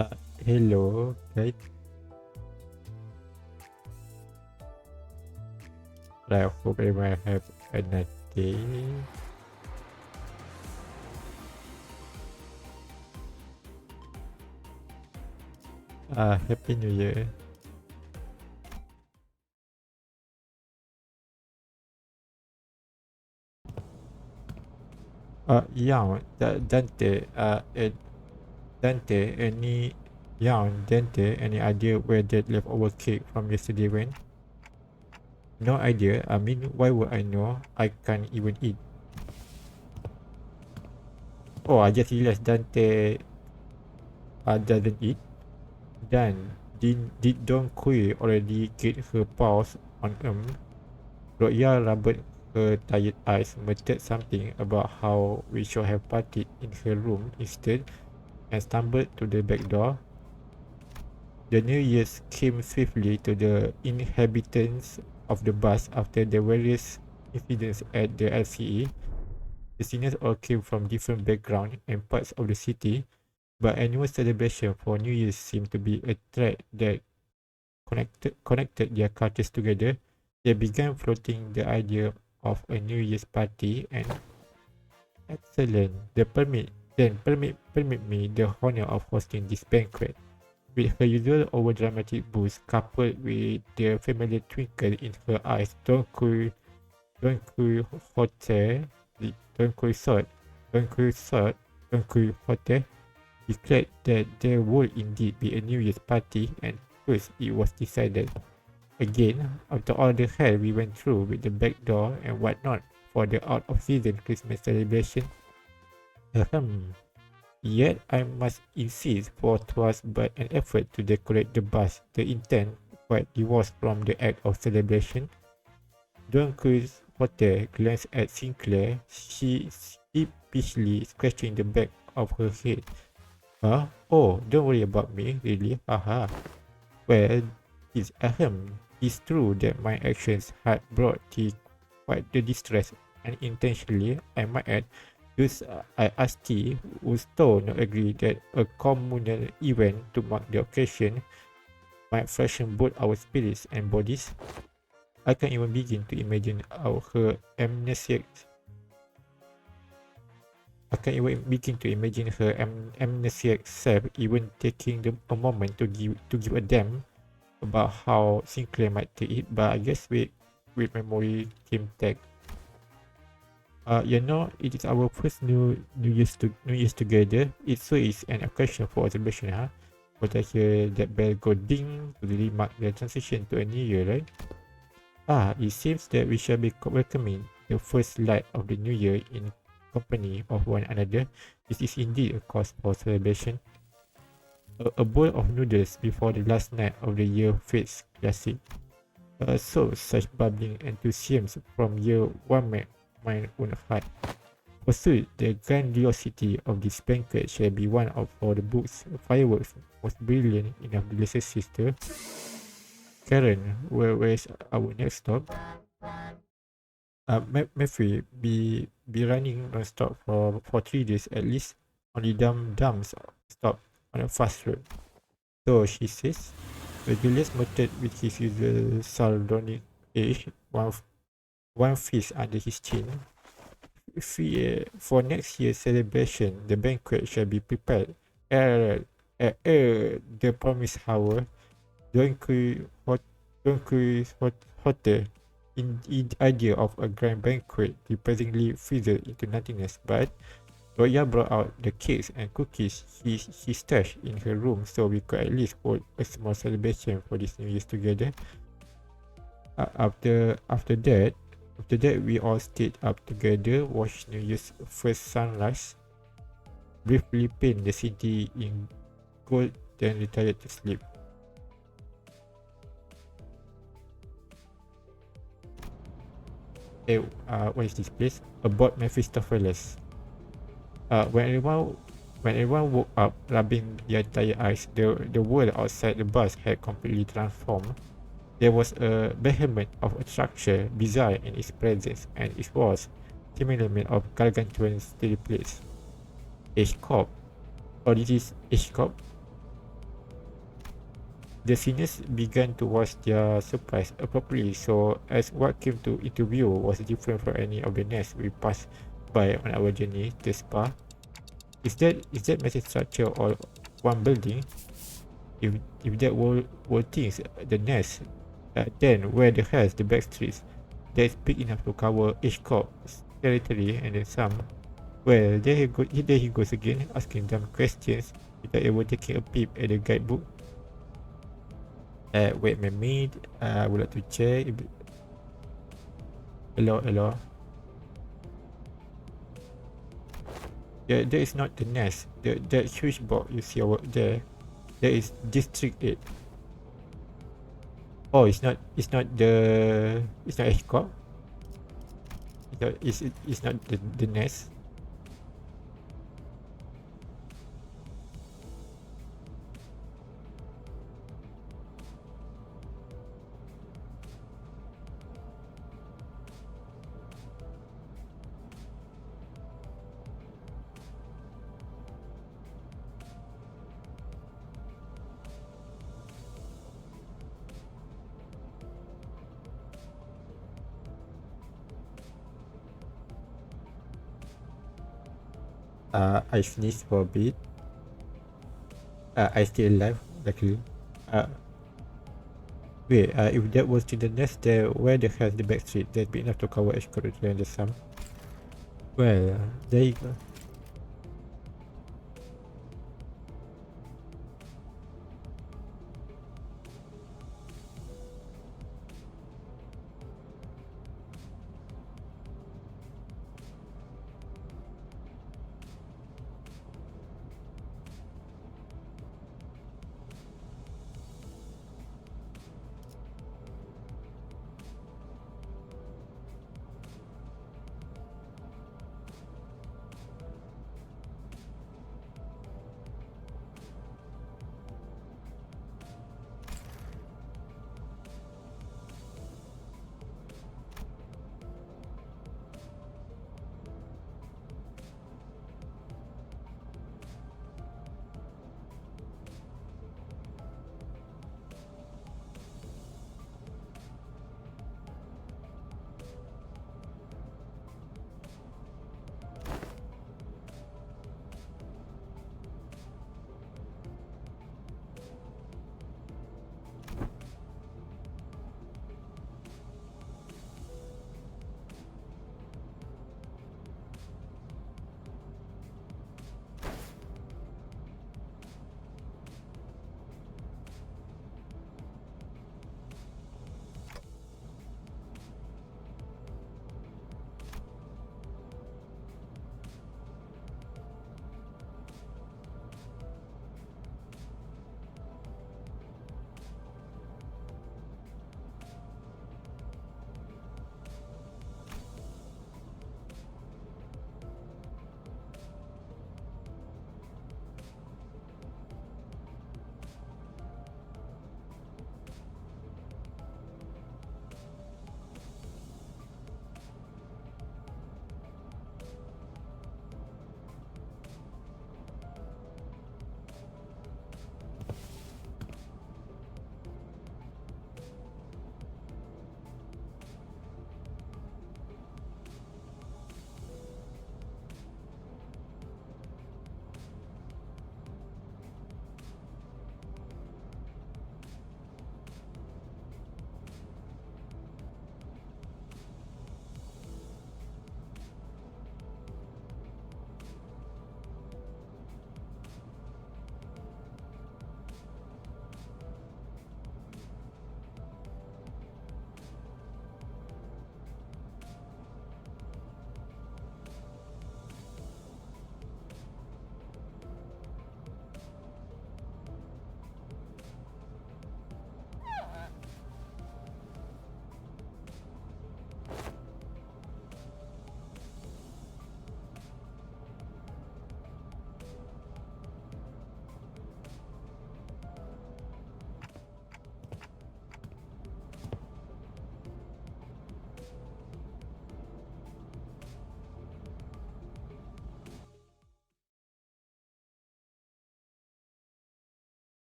Uh, Hello, guys. I hope everyone have a nice day. Happy New Year. Dante. Dante. Dante. Any idea where that leftover cake from yesterday went? No idea. I mean, why would I know? I can't even eat. Oh, I just realized Dante doesn't eat. Dan, did Don Kui already get her paws on him? Roya rubbed her tired eyes, muttered something about how we should have partied in her room instead, and stumbled to the back door. The New Year's came swiftly to the inhabitants of the bus after the various incidents at the LCE. The seniors all came from different backgrounds and parts of the city, but annual celebration for New Year's seemed to be a thread that connected their cultures together. They began floating the idea of a New Year's party and excellent. Permit me the honor of hosting this banquet. With her usual overdramatic boost coupled with the familiar twinkle in her eyes, Don Kui Hotel, Don Kui Sot, Don Kui Sot, Don Kui Hotel declared that there would indeed be a New Year's party, and first it was decided. Again, after all the hell we went through with the back door and whatnot for the out of season Christmas celebration. Ahem. Yet I must insist, for 'twas but an effort to decorate the bus. The intent quite divorced from the act of celebration. Don Cruz Potter glanced at Sinclair, she sheepishly scratching the back of her head. Huh? Oh, don't worry about me, really? Haha. Well, it's true that my actions had brought thee quite the distress, and intentionally, I might add, thus I asked thee, would thou not agree that a communal event to mark the occasion might freshen both our spirits and bodies? I can even begin to imagine her amnesiac. I can even begin to imagine her amnesiac self even taking a moment to give a damn about how Sinclair might take it, but I guess with memory came tag. It is our first New Year's together. It so is an occasion for celebration, huh? But I hear that bell go ding to really mark the transition to a new year, right? It seems that we shall be welcoming the first light of the new year in company of one another. This is indeed a cause for celebration. A bowl of noodles before the last night of the year fades classic. Such bubbling enthusiasm from year one mine own heart. Pursued, the grandiosity of this banquet shall be one of all the books, fireworks, most brilliant in our blessed sister. Karen, where is our next stop? Mephi be running non-stop for 3 days at least. Only dumps stop on a fast road. So she says. Julius muttered with his usual sardonic edge, one fist under his chin. For next year's celebration, the banquet shall be prepared. The promised hour. Don't hotel. In the idea of a grand banquet depressingly fizzled into nothingness, but Roya brought out the cakes and cookies she stashed in her room, so we could at least hold a small celebration for this New Year's together. After that, we all stayed up together, watched New Year's first sunrise, briefly paint the city in gold, then retired to sleep. What is this place? About Mephistopheles. When everyone woke up, rubbing their tired eyes, the world outside the bus had completely transformed. There was a behemoth of a structure, bizarre in its presence, and it was similarly made of gargantuan steel plates. H-Corp. Or this is H-Corp? The seniors began to wash their supplies appropriately, so as what came to interview was different from any of the nests we passed by on our journey. The spa, is that massive structure or one building? If that were things, the nest, then where the hell's the back streets that's big enough to cover each corp's territory, and then some? Well, there he goes again, asking dumb questions without ever taking a peep at the guidebook. Wait, my maid. I would like to check. Hello. Yeah, that is not the nest. That huge box you see over there. That is District 8. Oh, it's not the. It's not H-Corp. It's not the nest. I sneezed for a bit. I still alive, luckily. Uh, Wait, if that was to the nest there, where the hell's the back street? That's big enough to cover each corridor and the sum. Well, there you go.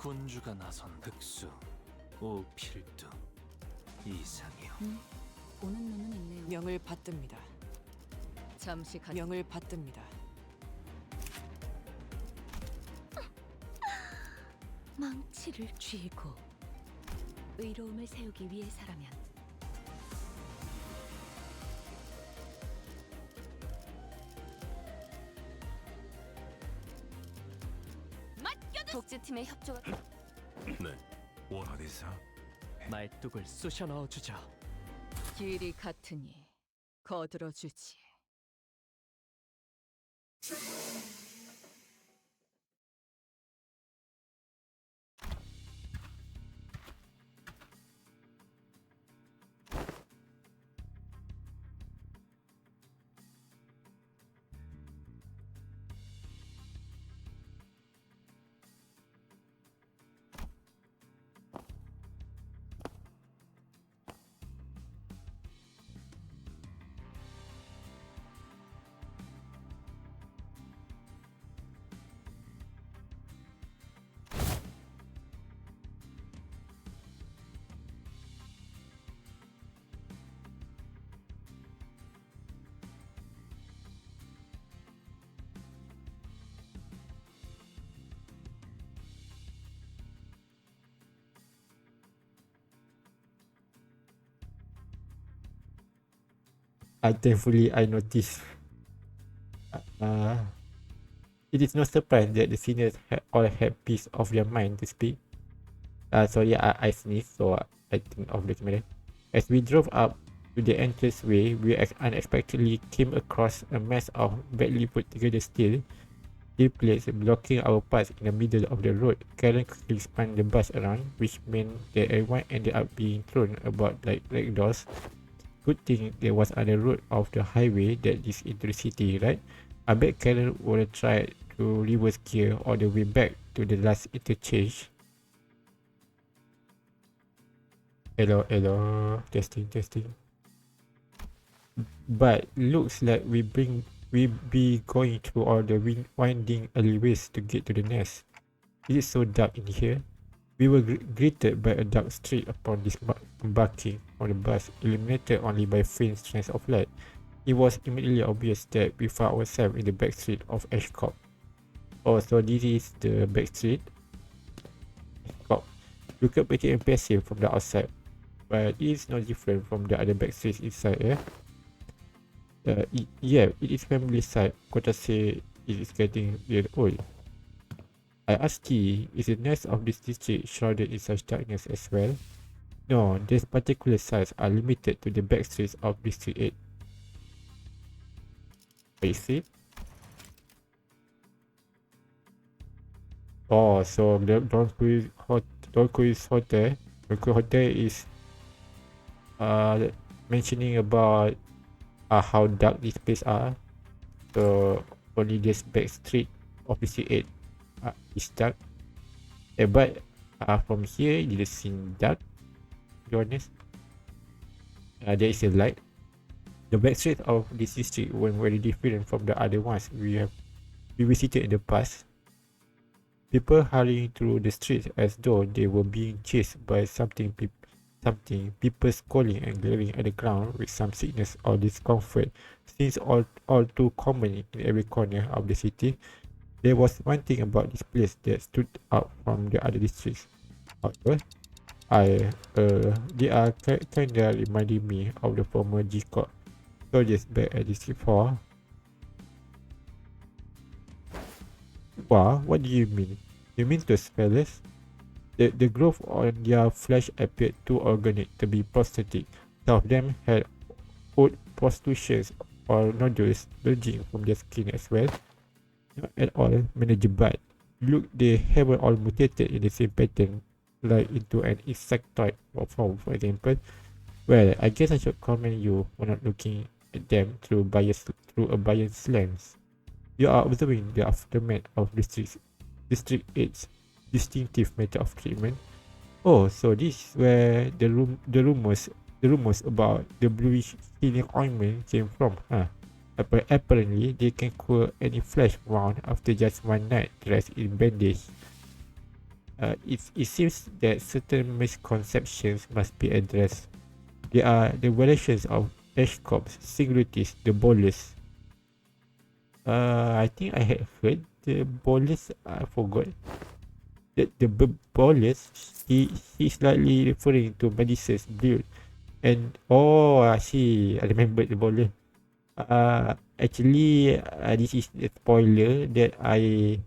군주가 나선 흑수, 오필두, 이상이요. 보는 눈은 있네요. 명을 받듭니다. 잠시 가. 명을 받듭니다. 망치를 쥐고 의로움을 세우기 위해서라면 독재팀의 협조가 네, 어디서? 말뚝을 쑤셔 넣어주죠. 길이 같으니 거들어주지. Thankfully, I noticed. It is no surprise that the seniors all had peace of their mind to speak. Sorry, I sneezed, so I think of the camera. As we drove up to the entranceway, we unexpectedly came across a mass of badly put together steel plates blocking our path in the middle of the road. Karen quickly spun the bus around, which meant that everyone ended up being thrown about like ragdolls. Good thing there was other road of the highway that leads into the city, right? I bet Karen would have tried to reverse gear all the way back to the last interchange. Hello, testing. But looks like we be going through all the winding alleyways to get to the nest. It is so dark in here. We were greeted by a dark street upon disembarking on the bus, illuminated only by faint strands of light. It was immediately obvious that we found ourselves in the back street of Ashcop. Oh, so this is the back street. Ashcop. Looked pretty impressive from the outside, but it is no different from the other back streets inside, yeah, it is family side. Kota say it is getting real old. I asked T, is the nest of this district shrouded in such darkness as well? No, these particular sites are limited to the back streets of District 8. I see. Oh, so the Donquist Hotel. Donquist Hotel is mentioning about how dark these places are. So only this back street of District 8 is dark. But from here it doesn't seem dark, to be honest. There is a light. The back street of this district were very different from the other ones we visited in the past. People hurrying through the streets as though they were being chased by something. People squalling and glaring at the ground with some sickness or discomfort seems all too common in every corner of the city. There was one thing about this place that stood out from the other districts. However, they are kinda reminding me of the former G-Corp soldiers back at District 4. Wow, what do you mean? You mean those fellas? The growth on their flesh appeared too organic to be prosthetic. Some of them had old protrusions or nodules bulging from their skin as well. Not at all manageable. Look, they haven't all mutated in the same pattern, like into an insectoid form, for example. Well, I guess I should commend you for not looking at them through a biased lens. You are observing the aftermath of District 8's distinctive method of treatment. Oh, so this is where the rumors about the bluish healing ointment came from, huh? Apparently, they can cure any flesh wound after just one night dressed in bandage. it seems that certain misconceptions must be addressed. They are the variations of Ashcroft's singularities, the bolus. I think I had heard the bolus. I forgot. The bolus. He's likely referring to Melissa's build. And oh, I see. I remember the bolus. Actually, this is a spoiler that I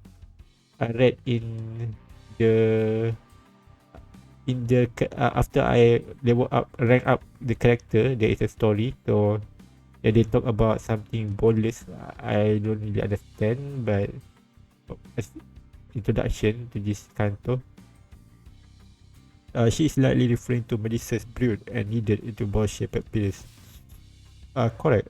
read the after I rank up the character. There is a story, so they talk about something boneless. I don't really understand, but as introduction to this canto, she is likely referring to Melissa's brood and needed into ball-shaped pills. Correct.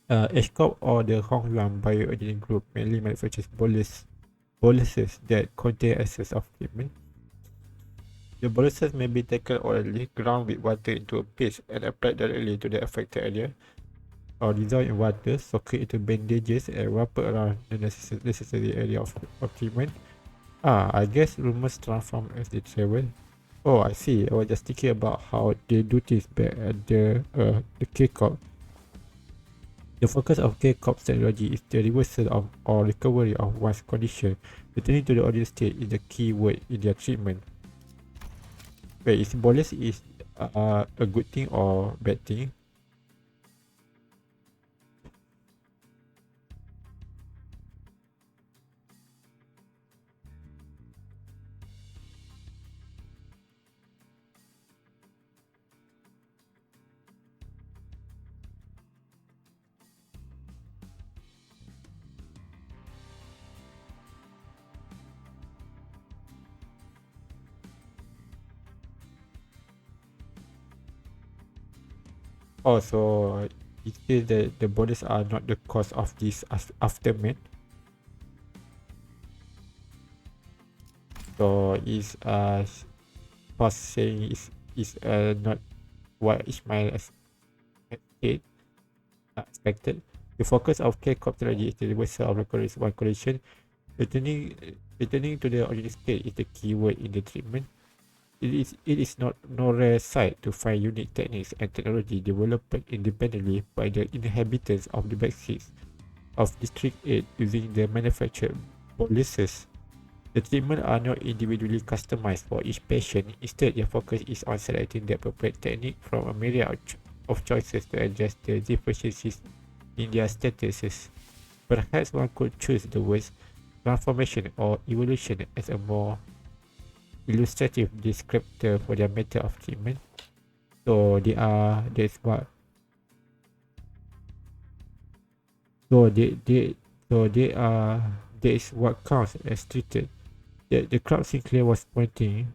Ashcorp or the Hongyuan bioengineering group mainly manufactures boluses that contain essence of treatment. The boluses may be taken orally, ground with water into a paste, and applied directly to the affected area, or dissolved in water, soaked into bandages, and wrapped around the necessary area of treatment. I guess rumors transform as they travel. Oh, I see. I was just thinking about how they do this back at the K-Corp. The focus of K-Corp's technology is the reversal of or recovery of one's condition. Returning to the original state is the key word in their treatment. Wait, is bolus is a good thing or bad thing? Oh, so it says that the bolus are not the cause of this aftermath. So is past saying is not what Ismail expected. The focus of K-Corp strategy is the reversal of one condition. Returning to the original state is the key word in the treatment. It is not no rare sight to find unique techniques and technology developed independently by the inhabitants of the backseats of District 8 using the manufactured boluses. The treatments are not individually customized for each patient. Instead, their focus is on selecting the appropriate technique from a myriad of choices to address the deficiencies in their statuses. Perhaps one could choose the words transformation or evolution as a more illustrative descriptor for their method of treatment. So they are that's what so they are that is what counts as treated. The crowd Sinclair was pointing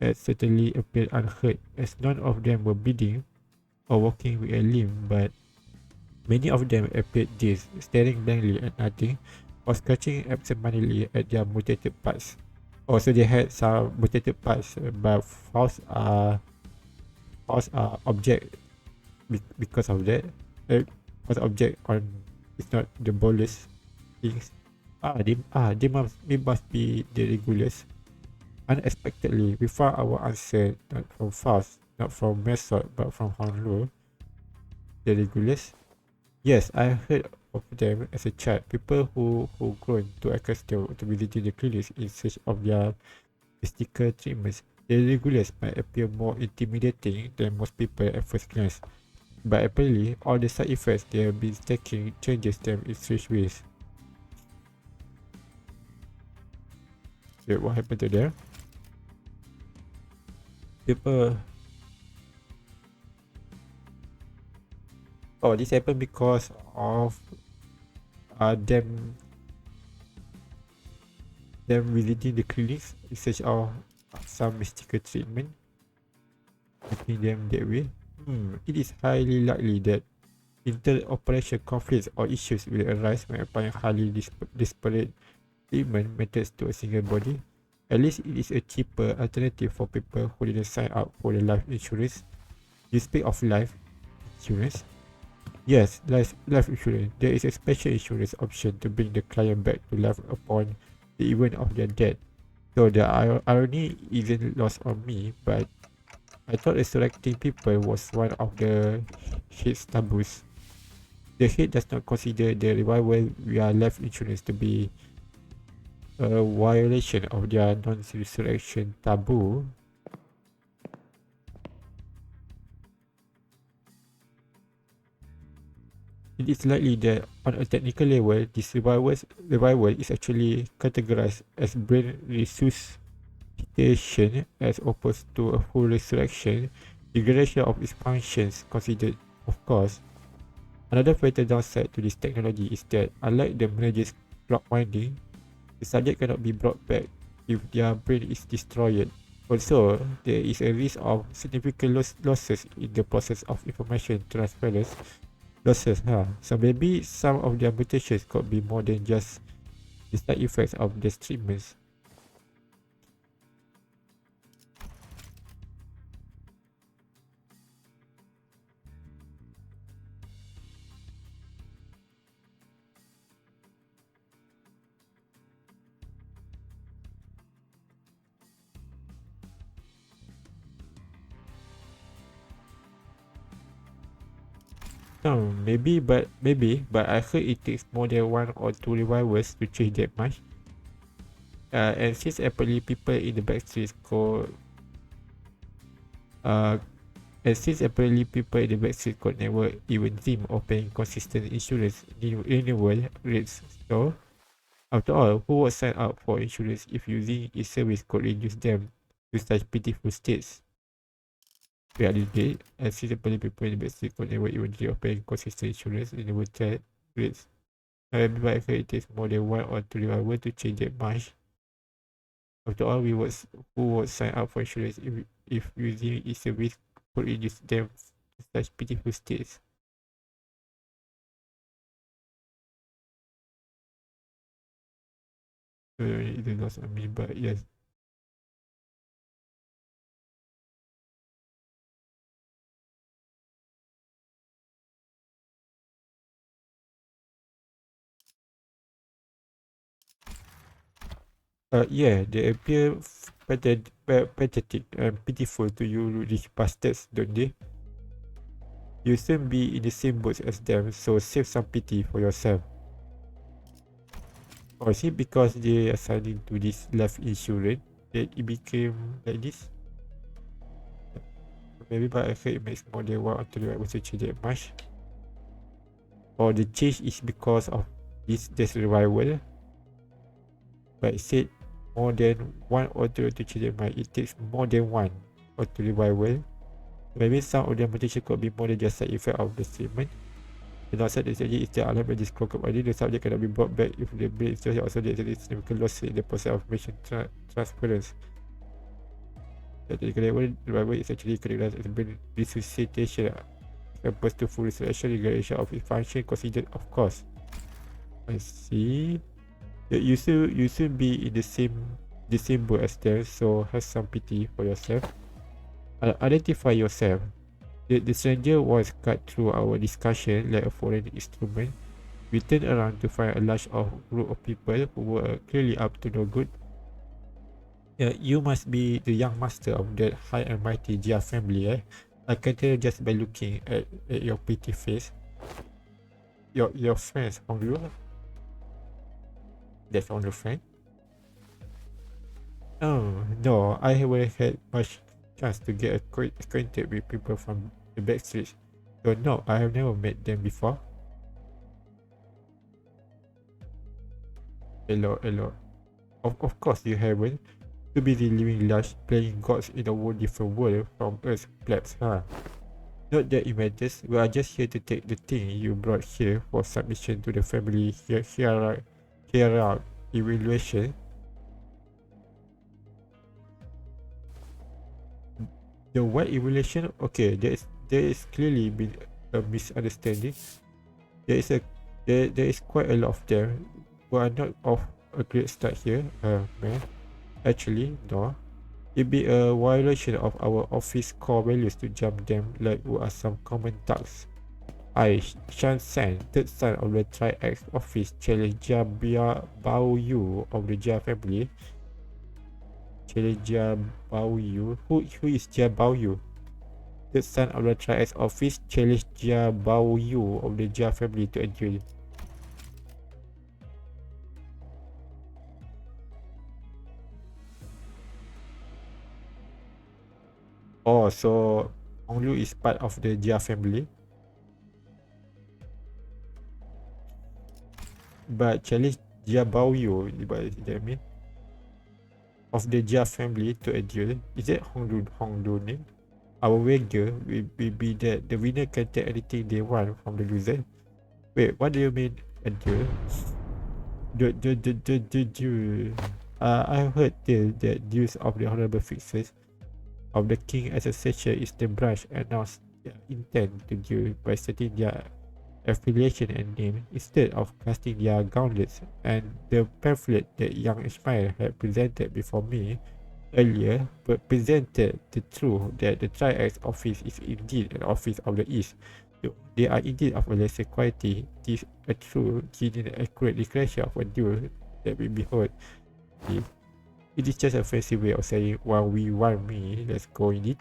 at certainly appeared unhurt, as none of them were bleeding or walking with a limp, but many of them appeared dazed, staring blankly at nothing, or scratching absentmindedly at their mutated parts. Also, they had some mutated parts, but false object because of that. False object on it's not the bolus things. They must be the regulars. Unexpectedly, we found our answer not from Faust, not from Method, but from Honro. The regulars. Yes, I heard of them as a child. People who grown to accustomed to visiting the clinics in search of their mystical treatments. The regulars might appear more intimidating than most people at first glance, but apparently all the side effects they have been taking changes them in strange ways. Wait, what happened to them? People. Oh, this happened because of them visiting the clinics in search of some mystical treatment, making them that way. It is highly likely that inter-operation conflicts or issues will arise when applying highly disparate treatment methods to a single body. At least it is a cheaper alternative for people who didn't sign up for the life insurance. You speak of life insurance? Yes, life insurance. There is a special insurance option to bring the client back to life upon the event of their death. So the irony isn't lost on me, but I thought resurrecting people was one of the head's taboos. The head does not consider the revival via life insurance to be a violation of their non-resurrection taboo. It is likely that on a technical level, this revival is actually categorized as brain resuscitation as opposed to a full resurrection. Degradation of its functions considered, of course. Another fatal downside to this technology is that, unlike the manager's clock winding, the subject cannot be brought back if their brain is destroyed. Also, there is a risk of significant losses in the process of information transference. So maybe some of their mutations could be more than just the side effects of these treatments. No, maybe, but I heard it takes more than one or two revivals to change that much. And since apparently people in the backstreets uh, could never even dream of paying consistent insurance renewal rates. So, after all, who would sign up for insurance if using its service could reduce them to such pitiful states? Reality, and since apparently people in the backstreets could never even dream of paying consistent insurance renewal rates. But I heard it takes more than one or two revivals to change that much. After all, who would sign up for insurance if using its service could reduce them to such pitiful states? It is not on me, but yes. Yeah, they appear pathetic and pitiful to you rich bastards, don't they? You'll soon be in the same boat as them, so save some pity for yourself. Or is it because they are signing to this life insurance that it became like this? Maybe, but I heard it makes more than one or two revivals to change that much. Or the change is because of this revival. But it said more than one or two to change their mind. It takes more than one or two revival. Maybe some of the mutation could be more than just side effect of the treatment. The downside is that is that unlike by this clock ID, the subject cannot be brought back if the brain is also there is significant loss in the process of information transference. The revival is actually categorized as brain resuscitation as opposed to full restoration. Regulation of its function considered, of course. I see. You should be in the same boat as them, so have some pity for yourself. Identify yourself. The stranger was cut through our discussion like a foreign instrument. We turned around to find a large group of people who were clearly up to no good. You must be the young master of that high and mighty Jia family, eh? I can tell just by looking at your pretty face. Your friends from you. That's on your friend. Oh no, I haven't had much chance to get acquainted with people from the backstreets. So no, I have never met them before. Hello. Of course you haven't. Too busy living large, playing gods in a whole different world from us plebs, huh? Not that it matters. We are just here to take the thing you brought here for submission to the family here evaluation. The what evaluation? Okay, there is clearly been a misunderstanding. There is quite a lot of them. We are not off a great start here, man. Actually, no. It'd be a violation of our office core values to jump them like we are some common thugs. I, Shan San, third son of the Tri-X office, challenge Jia Bao Yu of the Jia family. Challenge Jia Baoyu. Who is Jia Baoyu? The son of the Triads office challenged Jia Baoyu of the Jia family to a duel. Oh, so Honglu is part of the Jia family. But challenge Jia Baoyu, what does that mean? Of the Jia family to a duel. Is that Honglu name? Our wager will be that the winner can take anything they want from the loser. Wait, what do you mean a duel? Duel. I heard that duels of the honorable fixers of the king association is the branch announced their intent to duel by stating their affiliation and name instead of casting their gauntlets, and the pamphlet that young Ismail had presented before me earlier but presented the truth that the Triads office is indeed an office of the East. They are indeed of a lesser quality. It is a true, genuine, accurate declaration of a duel that we behold. It is just a fancy way of saying, well, we want me, let's go in it.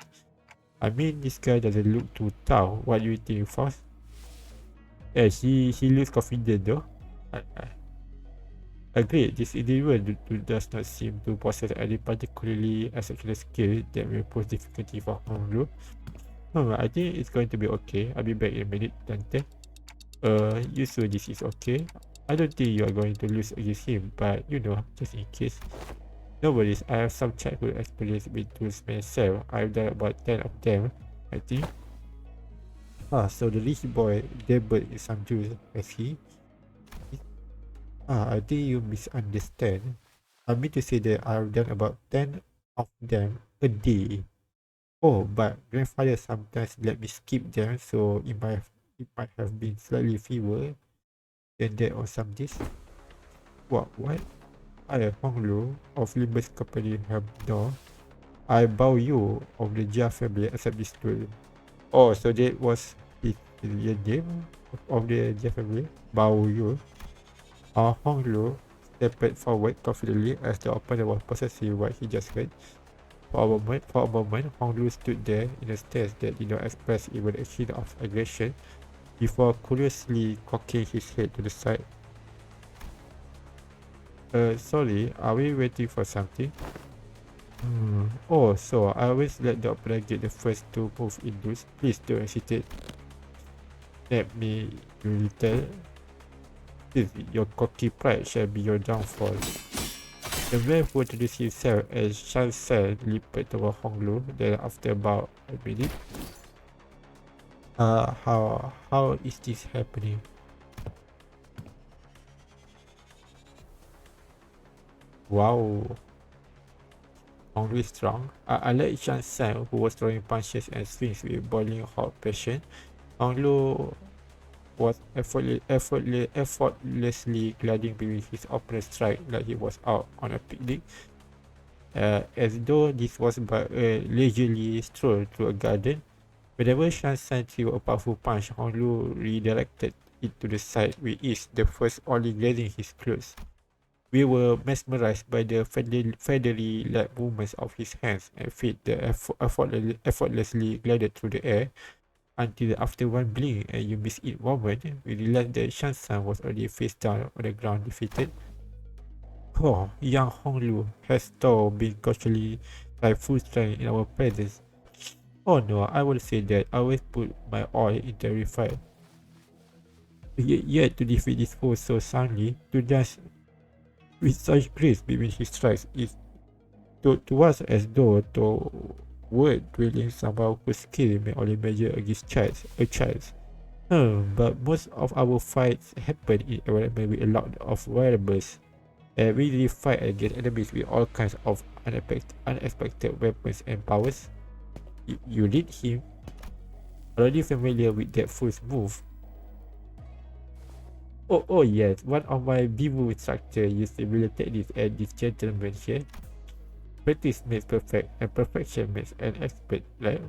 I mean, this guy doesn't look too tough. What do you think, Foss? Yeah, he looks confident though. I agree, this individual does not seem to possess any particularly exceptional skill that will pose difficulty for Honglu. I think it's going to be okay. I'll be back in a minute, Dante. You sure this is okay? I don't think you are going to lose against him, but you know, just in case. No worries, I have some childhood experience with tools myself. I've done about 10 of them, I think. So the rich boy dabbled in some juice, has he? I think you misunderstand. I mean to say that I've done about 10 of them a day. Oh, but grandfather sometimes let me skip them, so it might have been slightly fewer than that or some days. What? I, Honglu of Limbus Company have no. I bow you of the Jia family accept this tool. Oh, so that was his name of the Jia family? Bow you. Honglu stepped forward confidently as the opponent was processing what he just heard. For a moment, Honglu stood there in a stance that did not express even a hint of aggression before curiously cocking his head to the side. Sorry, are we waiting for something? Oh, so I always let the opponent get the first to move in those. Please don't hesitate. Let me little. Your cocky pride shall be your downfall. The man who introduced himself as Shan Sen leaped toward Honglu. Then after about a minute, how is this happening? Wow, Honglu is strong. I like Shan Sen, who was throwing punches and swings with boiling hot passion. Honglu was effortlessly gliding between his opponent's strike like he was out on a picnic. As though this was but a leisurely stroll through a garden. Whenever Shan San threw a powerful punch, Honglu redirected it to the side with ease, the first only grazing his clothes. We were mesmerized by the feathery light movements of his hands and feet that effortlessly glided through the air until after one blink and you miss it moment, we realized that Shan San was already face down on the ground defeated. Oh, young Honglu has though been cautiously by full strength in our presence. Oh no, I will say that I always put my all into every fight. Yet to defeat this foe so soundly, to dance with such grace between his strikes is to us as though to word dwelling someone whose skill may only measure against a child's. But most of our fights happen in environment with a lot of variables. And we really fight against enemies with all kinds of unexpected weapons and powers. You read him, already familiar with that first move. Oh yes, one of my Bibu instructor used similar techniques and this gentleman here. Practice makes perfect and perfection makes an expert, like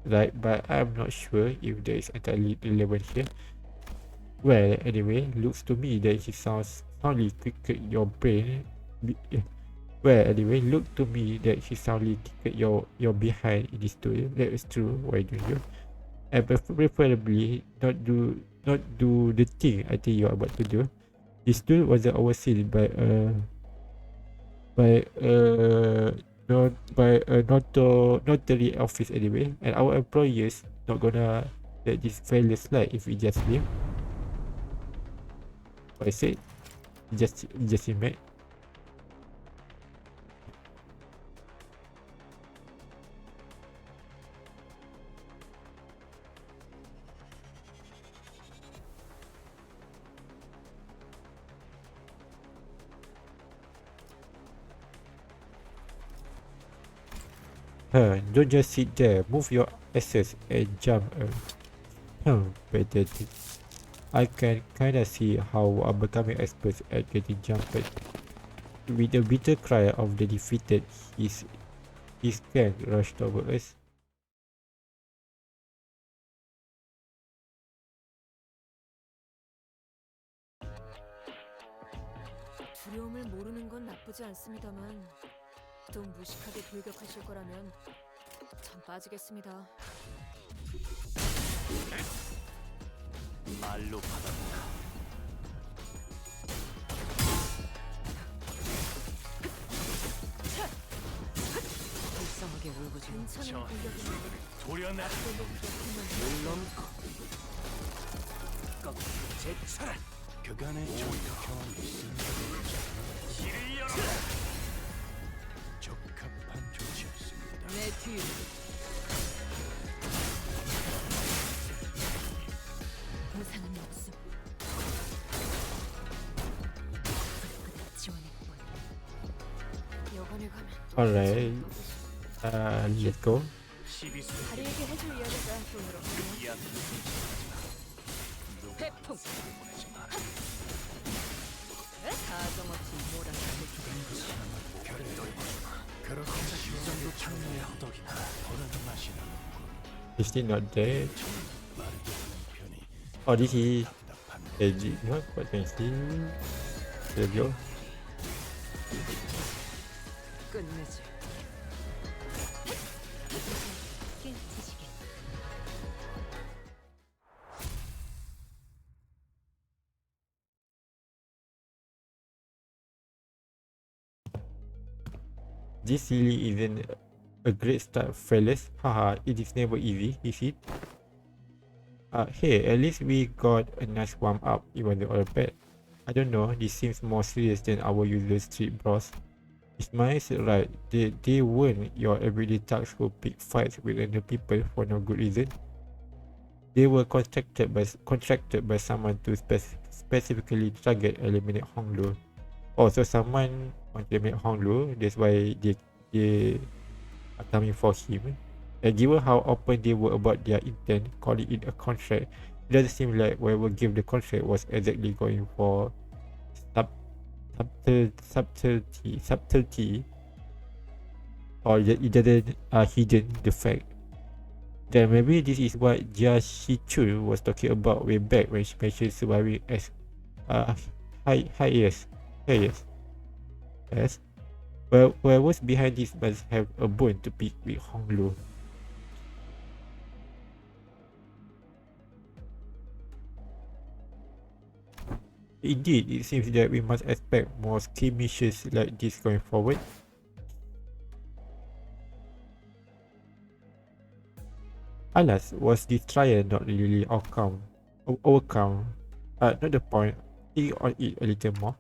right, but I'm not sure if there is entirely relevant here. Well, anyway, looks to me that he sounds only quicker in your brain Well, anyway, look to me that she soundly kicked your behind in this tool. That is true. Why don't you? And preferably not do the thing I think you're about to do. This tool wasn't overseen by not by a notary office anyway, and our employers not gonna let this failure slide if we just leave. What I said, just imagine. Don't just sit there. Move your asses and jump. Better. I can kinda see how I'm becoming experts at getting jumped. With a bitter cry of the defeated, his gang rushed over us. 두려움을 모르는 건 나쁘지 않습니다만 또 무식하게 돌격하실 거라면 전 빠지겠습니다. 말로 받아보라. 불쌍하게 울부짖는 저 공격이면 도련아, 물론 꺾고 제쳐라. 그간의 조력형은 있습니다. 길을 열어. 적합한 조치였습니다. 내 뒤로 보상은 없음. 그대 지원할 뿐. 여관에 가면 또 Alright, let's go. 다리에게 해줄 이야기가 돈으로 태풍 사정없이 몰아치고 그렇게 이 정도 장르의 허덕이나 버는 맛이 나는군. He's still not dead. 빠르게 하는 편이 Oh, this is 답답한 edgy. What can I see? There we go. 끝내지. 깨치시게. This really isn't a great start, fellas. Haha, it is never easy, is it? Hey, at least we got a nice warm up, even though all bad. I don't know, this seems more serious than our usual street bros. Is mine right? They weren't your everyday thugs who pick fights with random people for no good reason. They were contracted by someone to specifically target eliminate Honglu. Oh, so someone want to eliminate Honglu, that's why they are coming for him. And given how open they were about their intent, calling it a contract, it doesn't seem like whoever gave the contract was exactly going for subtlety, or it doesn't hidden the fact. Then maybe this is what Jia Shichu was talking about way back when she mentioned surviving as highest. Yes. Well, whoever's behind this must have a bone to pick with Honglu. Indeed, it seems that we must expect more skirmishes like this going forward. Alas, was this trial not really overcome? Not the point. Think on it a little more.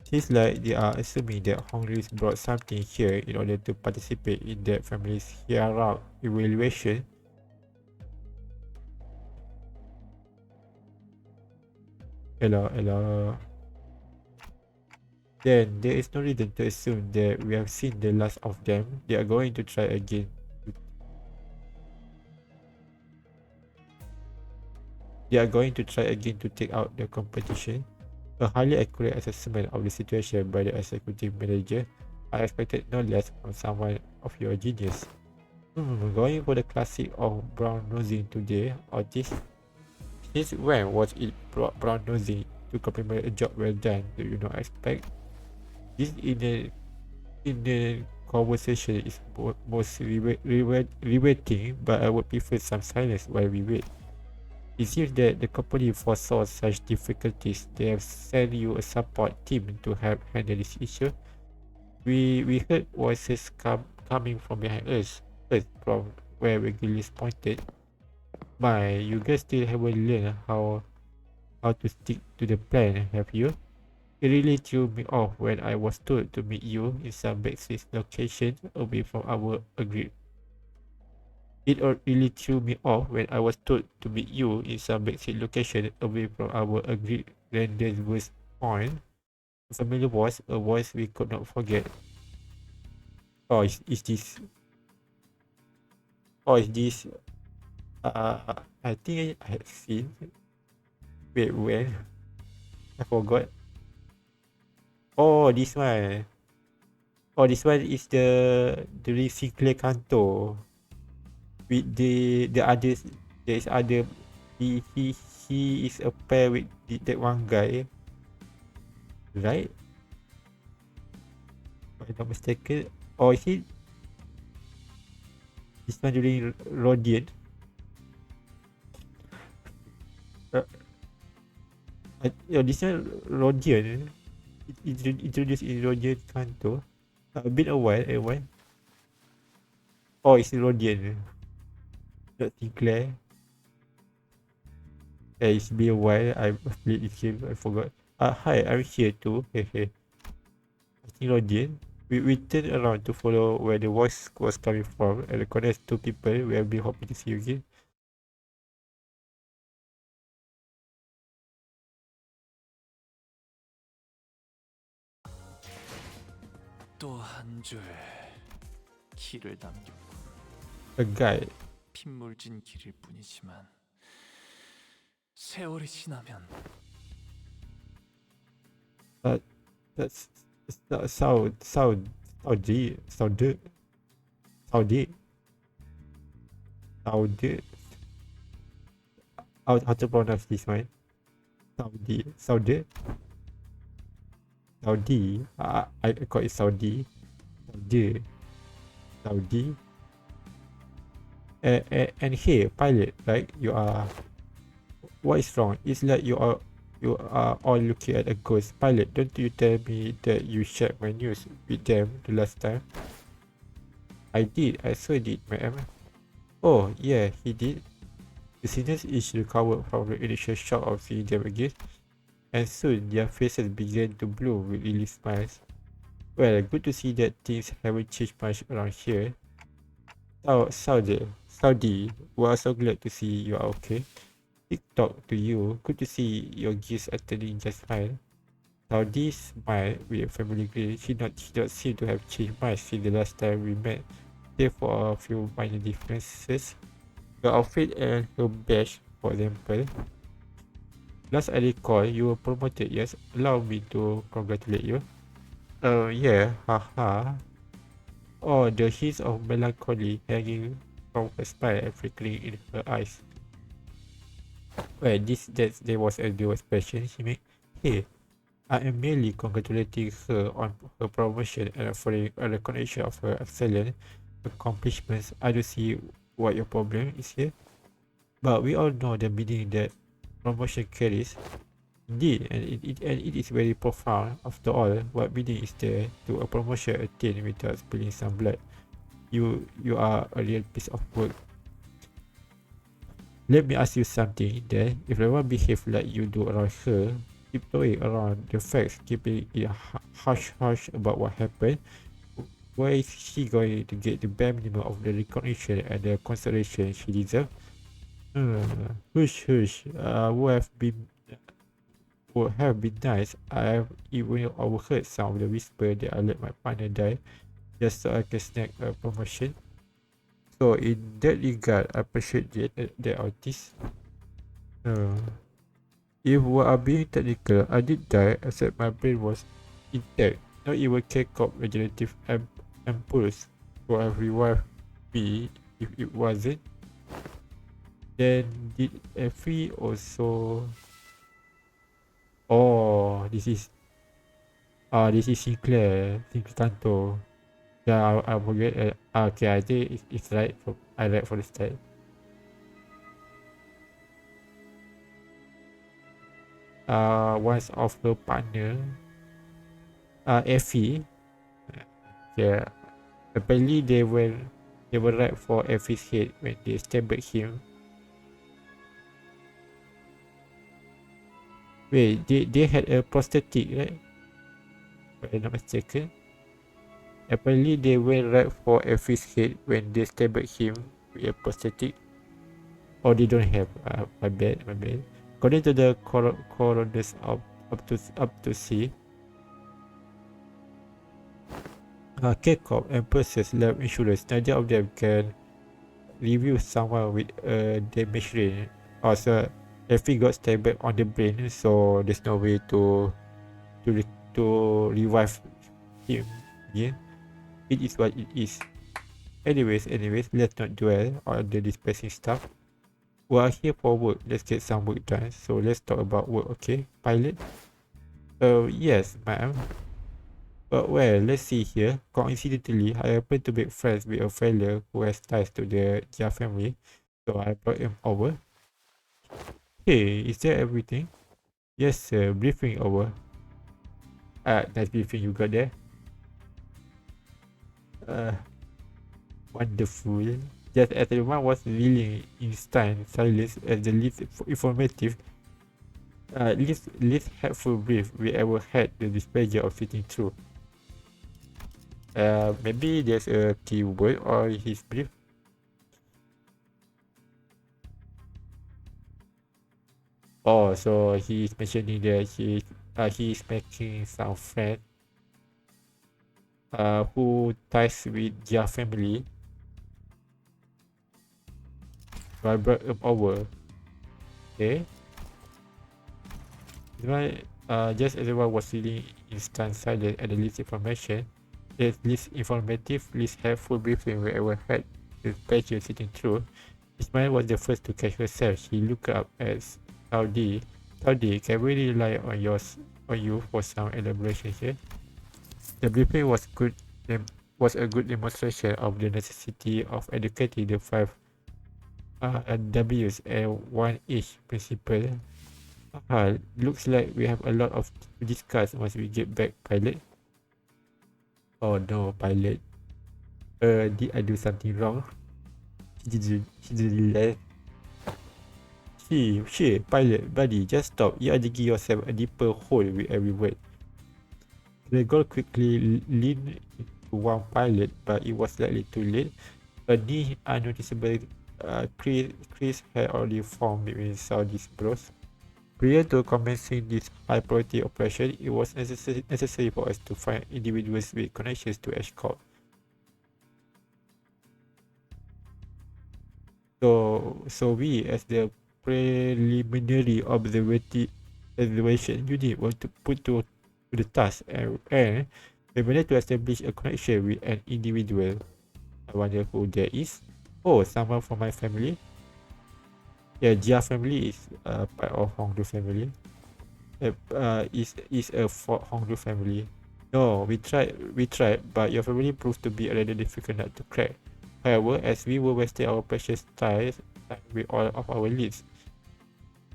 Seems like they are assuming that Hongris brought something here in order to participate in that family's hierarch evaluation. Hello. Then there is no reason to assume that we have seen the last of them. They are going to try again. They are going to try again to take out the competition. A highly accurate assessment of the situation by the executive manager. I expected no less from someone of your genius. Going for the classic of brown nosing today, or this? Since when was it brown nosing to compliment a job well done? Do you not expect? This in a in the conversation is most riveting, but I would prefer some silence while we wait. It seems that the company foresaw such difficulties. They have sent you a support team to help handle this issue. We heard voices coming from behind us, from where Regulus pointed. My, you guys still haven't learned how to stick to the plan, have you? It really threw me off when I was told to meet you in some backstreet location away from our agreed. Really threw me off when I was told to meet you in some backstreet location away from our agreed rendezvous point. A familiar voice, a voice we could not forget. Oh, is this? Oh, is this? I think I had seen. Wait, when? I forgot. Oh, this one. Oh, this one is the Sinclair Canto. With the others, there is other. He is a pair with that one guy, right? If I'm not mistaken. Or is it this one during Rodian? This one Rodian. It introduced in Rodian Canto. Been a while. Oh, it's Rodian. Not Sinclair. It's been a while. I played this game. I forgot. Hi, I'm here too. Hey. I think Rodian. We turned around to follow where the voice was coming from and recognize two people we have been hoping to see you again. 또 한 줄 길을 남겼군. A guy. 핏물진 길일 뿐이지만 세월이 지나면 That's Saudi. How to pronounce this one? Saudi. I call it Saudi. Saudi. And here, pilot, like you are. What is wrong? It's like you are all looking at a ghost. Pilot, don't you tell me that you shared my news with them the last time? I did. I saw it, ma'am. Oh, yeah, he did. The seniors each recovered from the initial shock of seeing them again, and soon their faces began to bloom with relief smiles. Well, good to see that things haven't changed much around here. Saudi, we are so glad to see you are okay. Big talk to you. Good to see your gifts are turning just fine. Saudi smiled with a family grin. She not seem to have changed much since the last time we met, save for a few minor differences. Your outfit and her badge, for example. Last I recall, you were promoted, yes? Allow me to congratulate you. Yeah, haha. Oh, the hints of melancholy hanging from her smile and flickering in her eyes. Well, there was a new expression she made. Hey, I am merely congratulating her on her promotion and offering a recognition of her excellent accomplishments. I don't see what your problem is here. But we all know the meaning that promotion carries. Indeed, and it is very profound. After all, what meaning is there to a promotion attained without spilling some blood? You are a real piece of work. Let me ask you something then. If everyone behave like you do around her, tiptoeing around the facts, keeping it hush about what happened, where is she going to get the bare minimum of the recognition and the consideration she deserves? Hush. Would have been nice. I have even overheard some of the whisper that I let my partner die just so I can snag a promotion. So in that regard, I appreciate the artist. If we are being technical, I did die except my brain was intact. Not even K-pop regenerative impulse would have revived me if it wasn't. Then did Effie also? Oh, this is Sinclair Canto. Yeah, I forget. Okay, I think it's right. I right for the start. One of her partner, Effie. Yeah, apparently they were right for Effie's head when they stabbed him. Wait, they had a prosthetic, right? If I'm not mistaken. Apparently they went right for Effie's head when they stabbed him with a prosthetic. Or they don't have. My bad, my bad. According to the coroners up to see, K-Corp and Perseus Lab Insurance, neither of them can review someone with a damaged brain. Also, Effie got stabbed on the brain, so there's no way to re- to revive him again. It is what it is. Anyways, let's not dwell on the depressing stuff. We are here for work. Let's get some work done. So let's talk about work, okay? Pilot? Yes, ma'am. But well, let's see here. Coincidentally, I happen to be friends with a fellow who has ties to the Jia family. So I brought him over. Hey, is that everything? Yes, sir. Briefing over. Nice briefing you got there. Uh, Wonderful. Just as everyone was reeling in stunned silence as the least least helpful brief we ever had the displeasure of sitting through. Maybe there's a keyword or his brief. Oh, so he's mentioning that he's making some friend who ties with their family. So I brought him over. Okay. Right. Just as everyone was sitting in stunned silence at the least information, the least informative, least helpful briefing we ever had the pleasure sitting through. Ismail was the first to catch herself. She looked up at Saudi. Saudi, can we rely on you for some elaboration here? The briefing was a good demonstration of the necessity of educating the five W's and one H principle. Looks like we have a lot of to discuss once we get back, pilot. Oh no, pilot. Did I do something wrong? She didn't laugh. Pilot, buddy, just stop. You are digging yourself a deeper hole with every word. Gregor quickly leaned into one pilot, but it was slightly too late. A knee unnoticeable crease had already formed between Saudi's brows. Prior to commencing this high-priority operation, it was necessary for us to find individuals with connections to Ashcorp. So we, as the preliminary observation unit, were to put to the task, and we managed to establish a connection with an individual. I wonder who that is. Oh, someone from my family. Yeah, Jia family is part of Hongdu family. Is a Hongdu family. No, we tried, but your family proved to be a rather difficult nut to crack. However, as we were wasting our precious time with all of our leads,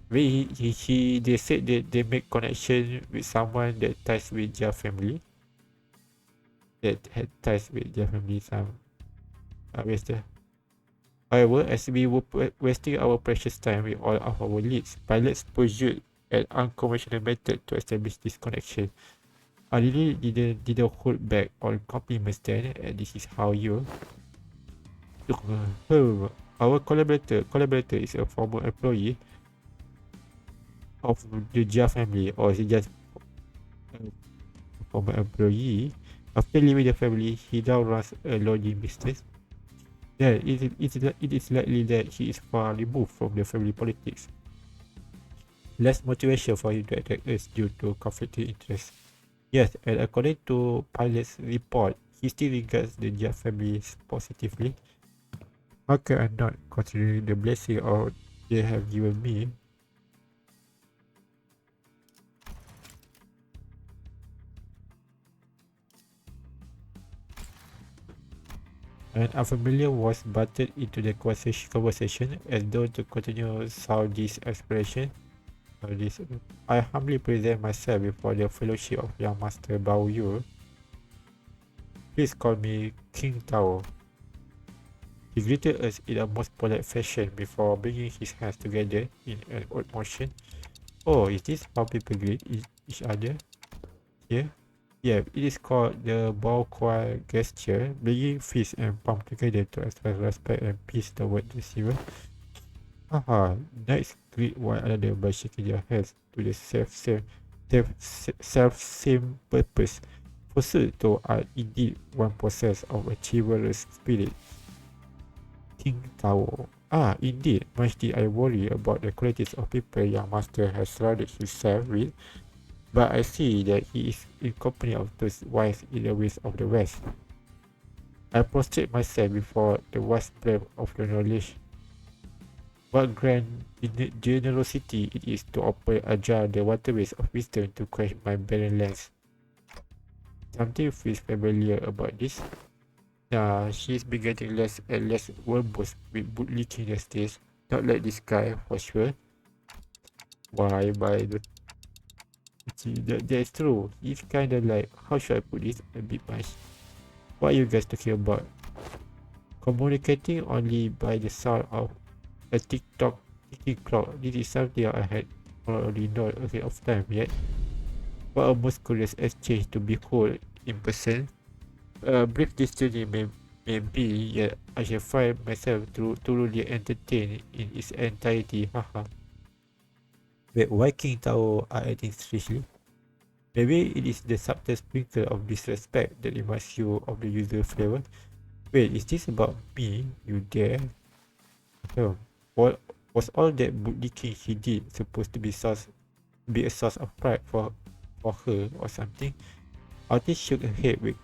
they said that they make connection with someone that ties with their family. That had ties with their family. Wasted. However, as we were wasting our precious time with all of our leads, pilots pursued an unconventional method to establish this connection. I really didn't hold back on compliments then, and this is how you. Our collaborator is a former employee of the Jia family, or is it just a former employee? After leaving the family, he now runs a lodging business. Then it is likely that he is far removed from the family politics. Less motivation for him to attack us due to conflicting interests. Yes, and according to Pilot's report, he still regards the Jia family positively. How can I not, considering the blessing they have given me? An unfamiliar voice butted into the conversation as though to continue Saudi's exploration. I humbly present myself before the fellowship of young master Bao Yu. Please call me King Tao. He greeted us in a most polite fashion before bringing his hands together in an odd motion. Oh, is this how people greet each other? Here? Yeah, it is called the Bao Kwa gesture, bringing fist and palm together to express respect and peace toward the receiver. Haha, knights greet one another by shaking their hands to the self-same purpose. Forsooth, though are indeed one possessed of a chivalrous spirit. King Tao. Ah, indeed, much did I worry about the qualities of people young master has surrounded himself with, but I see that he is in company of those wise in the ways of the West. I prostrate myself before the vast breadth of the knowledge. What grand generosity it is to open ajar the waterways of wisdom to quench my barren lands. Something feels familiar about this. She is beginning less and less verbose with bootlicking the stage. Not like this guy for sure. Why, by the that's true. He's kinda like, how should I put this? A bit much. What are you guys talking about? Communicating only by the sound of a TikTok ticking clock. This is something I had already known ahead of time yet. What a most curious exchange to behold in person. A brief journey may be, yet I shall find myself thoroughly entertained in its entirety. Haha. Wait, why King Tao are acting strangely? Maybe it is the subtle sprinkle of disrespect that reminds you of the usual flavor. Wait, is this about me? You dare? Oh, was all that bootlicking he did supposed to be a source of pride for her or something? Artie shook her head with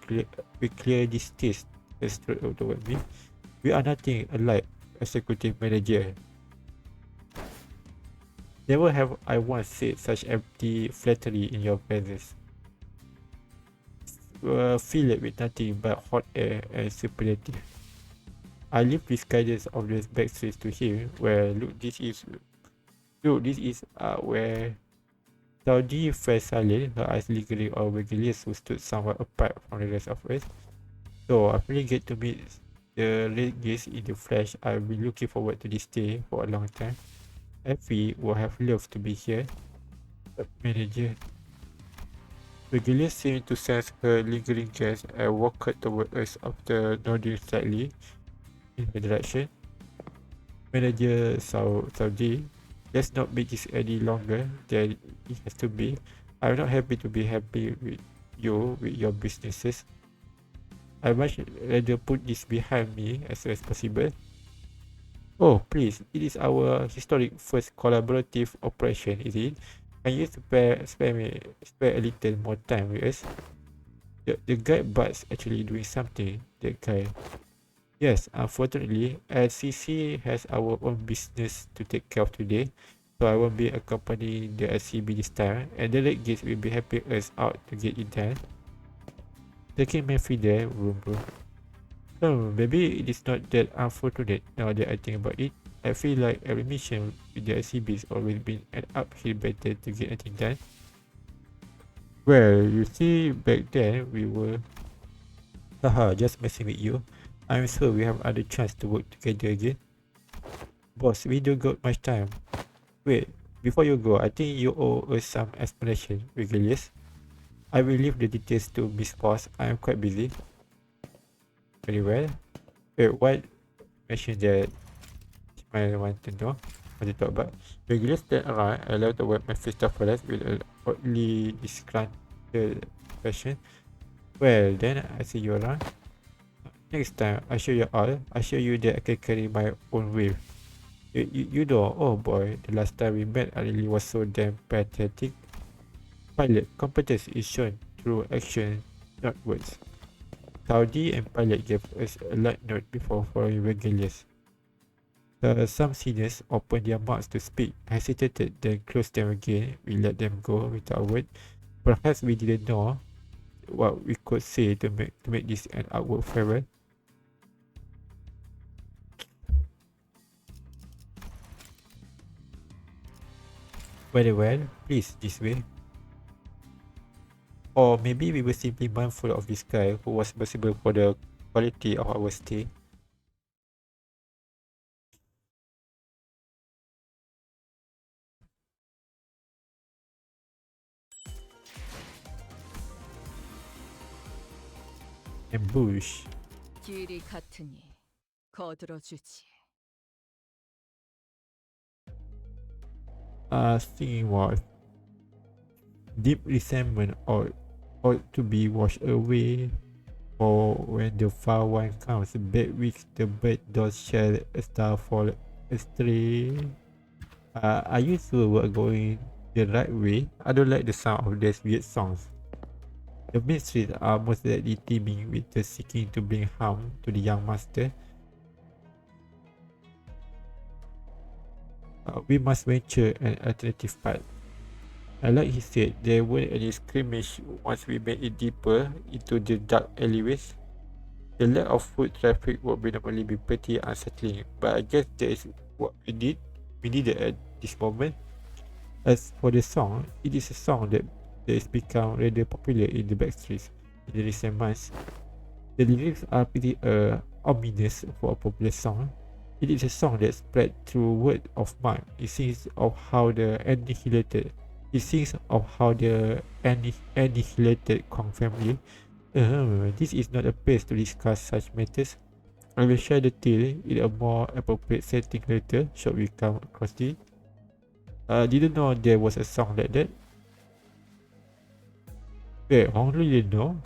clear distaste and strode toward me. We are nothing alike, executive manager. Never have I once said such empty flattery in your presence. Filled with nothing but hot air and superlative. I leave this guidance of the backstreets to him. Well, this is where Saudi fell silent, her eyes lingering on Vergilius, who stood somewhat apart from the rest of us. So I finally get to meet the Regis in the flesh. I've been looking forward to this day for a long time. Effie would have loved to be here. But manager. Vergilius seemed to sense her lingering gaze and walked toward us after nodding slightly in her direction. Manager Saudi, let's not make this any longer than it has to be. I'm not happy to be happy with you with your businesses. I much rather put this behind me as soon as possible. Oh, please, it is our historic first collaborative operation, is it? Can you spare a little more time with us? The guy Bud's actually doing something, that guy. Yes, unfortunately, LCC has our own business to take care of today, so I won't be accompanying the LCB this time, and the Red Gates will be helping us out to get it done. Taking my feet there, vroom vroom. Oh, maybe it is not that unfortunate now that I think about it. I feel like every mission with the LCB has always been an uphill battle to get anything done. Well, you see, back then we were... Haha, just messing with you. I'm sure we have other chance to work together again. Boss, we don't got much time. Wait, before you go, I think you owe us some explanation, Regulus. I will leave the details to Miss Boss. I am quite busy. Very well. Wait, what mention that I want to know? What to talk about? Regulus turned around and left toward my Mephistopheles with an oddly disgruntled question. Well, then I see you around. Next time, I show you all. I show you that I can carry my own wave. You know, oh boy, the last time we met, I really was so damn pathetic. Pilot, competence is shown through action, not words. Saudi and Pilot gave us a light note before following Vergilius. Some seniors opened their mouths to speak, hesitated, then closed them again. We let them go without a word. Perhaps we didn't know what we could say to make this an outward farewell. Very well, please, this way. Or maybe we were simply mindful of this guy who was responsible for the quality of our stay. Ambush. 길이 같으니 거들어주지. Thinking was deep resentment ought to be washed away. For when the far one comes, bad weeks the bird does share a star fall astray. Are you sure we're going the right way? I don't like the sound of these weird songs. The main streets are most likely teeming with the seeking to bring harm to the young master. We must venture an alternative path. Like he said, there weren't any skirmish once we made it deeper into the dark alleyways. The lack of foot traffic would normally be pretty unsettling, but I guess that is what we needed at this moment. As for the song, it is a song that has become rather popular in the backstreets in the recent months. The lyrics are pretty ominous for a popular song. It is a song that spread through word of mouth. It sings of how the annihilated Kong family. This is not a place to discuss such matters. I will share the tale in a more appropriate setting later should we come across it. Didn't know there was a song like that. Wait, only didn't know.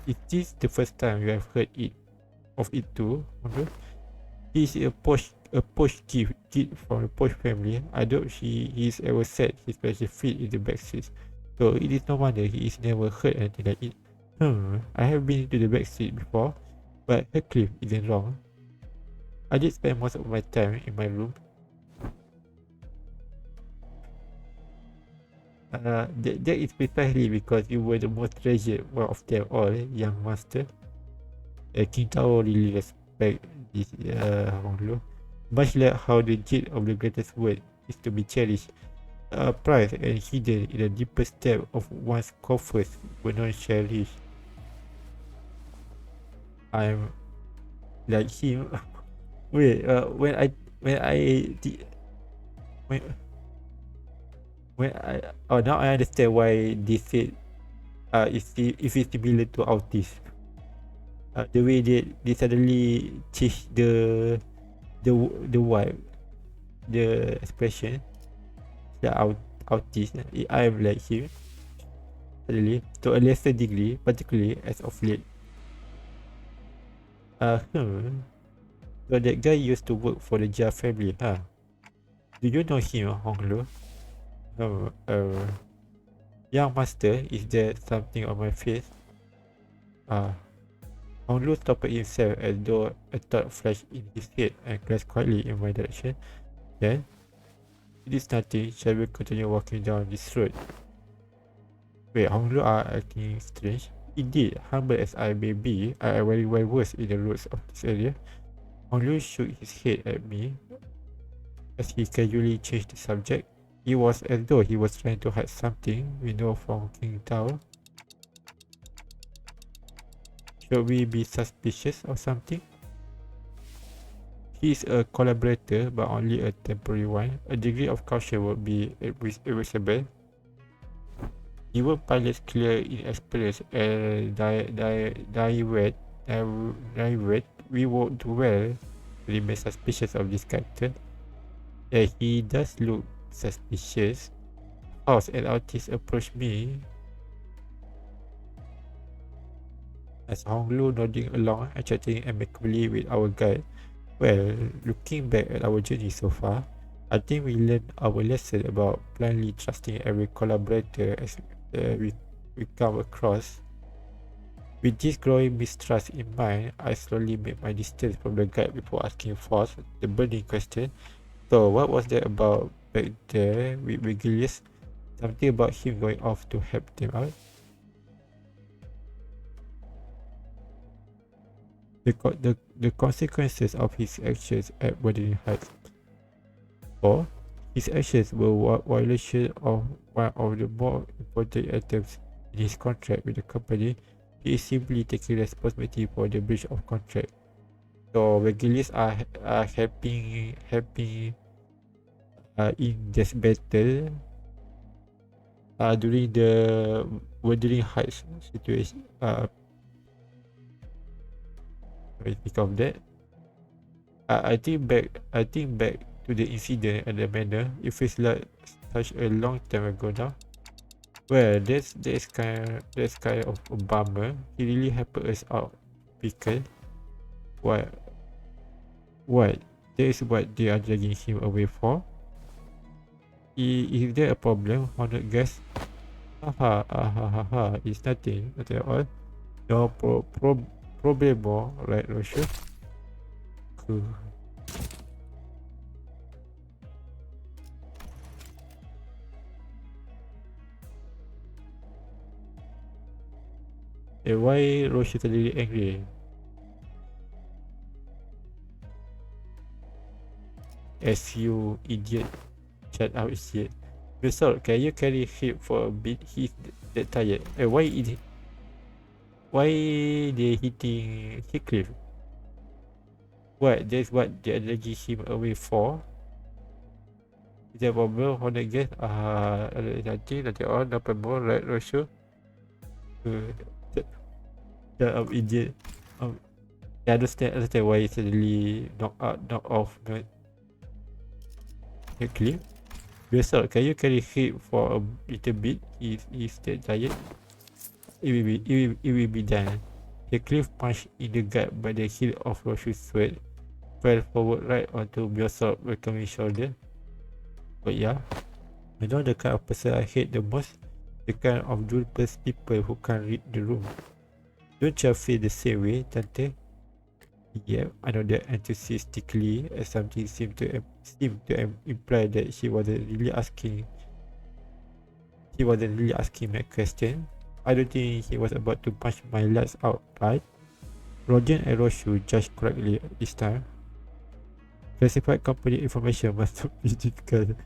Is this the first time you have heard of it too? This is a posh kid from the posh family. I doubt he's ever set his special feet in the back seats. So it is no wonder he is never heard anything like it. I have been to the back seat before, but Heathcliff isn't wrong. I did spend most of my time in my room. That is precisely because you were the most treasured one of them all, young master. King Tao really respect this Honglu. Much like how the jade of the greatest word is to be cherished, prized and hidden in the deepest depth of one's coffers but not cherished. I'm like him. Wait, when I now I understand why they said if it's similar to autist. The way they suddenly change the vibe, the expression, the autist. I am like him suddenly to a lesser degree, particularly as of late. So that guy used to work for the Jia family, huh? Do you know him, Honglu? Young master, is there something on my face? Honglu stopped himself as though a thought flashed in his head and glanced quietly in my direction. Then, it is nothing. Shall we continue walking down this road? Wait, Honglu are acting strange. Indeed, humble as I may be, I am very well versed in the roads of this area. Honglu shook his head at me as he casually changed the subject. It was as though he was trying to hide something we know from King Tao. Should we be suspicious of something? He is a collaborator, but only a temporary one. A degree of caution would be irreversible. Even pilots clear inexperience and divert, we would do well to remain suspicious of this character. He does look suspicious. House and artist approached me as Honglu nodding along and chatting amicably with our guide. Well, looking back at our journey so far, I think we learned our lesson about blindly trusting every collaborator as we come across. With this growing mistrust in mind, I slowly made my distance from the guide before asking forth the burning question. So, what was that about back there with Vigilius? Something about him going off to help them out? The consequences of his actions at Wuthering Heights. 4. His actions were violation of one of the more important items in his contract with the company. He is simply taking responsibility for the breach of contract. So regulars are helping in this battle during the Wuthering Heights situation. Speak of that, I think back to the incident at the manor. It feels like such a long time ago now. Well, that's kind of a bummer. He really helped us out, because what what that is what they are dragging him away for. Is there a problem, honored guest? Ha. It's nothing at all. No problemo, right, Roshu? Cool. Why Roshu suddenly angry? As you idiot. Shut up, idiot. Result, can you carry him for a bit? He's that tired. Why they hitting Heathcliff? What? That's what they are dragging him away for? Is there a problem? Honored guest? Nothing all. No problem, right, Roshu? Shut up, idiot. I understand why he suddenly knock off Heathcliff. Result, can you carry him for a little bit? He's that tired. It will be done. Heathcliff punched in the gut by the hilt of Roshu's sword, fell forward right onto Bjorn's welcoming shoulder. But yeah, you know the kind of person I hate the most? The kind of dual-purse people who can't read the room. Don't you feel the same way, Tante? Yeah, I know that enthusiastically, as something seemed to imply that she wasn't really asking my question. I don't think he was about to punch my lights out, right? Roger and Roshu judged correctly this time. Classified company information must not be discussed.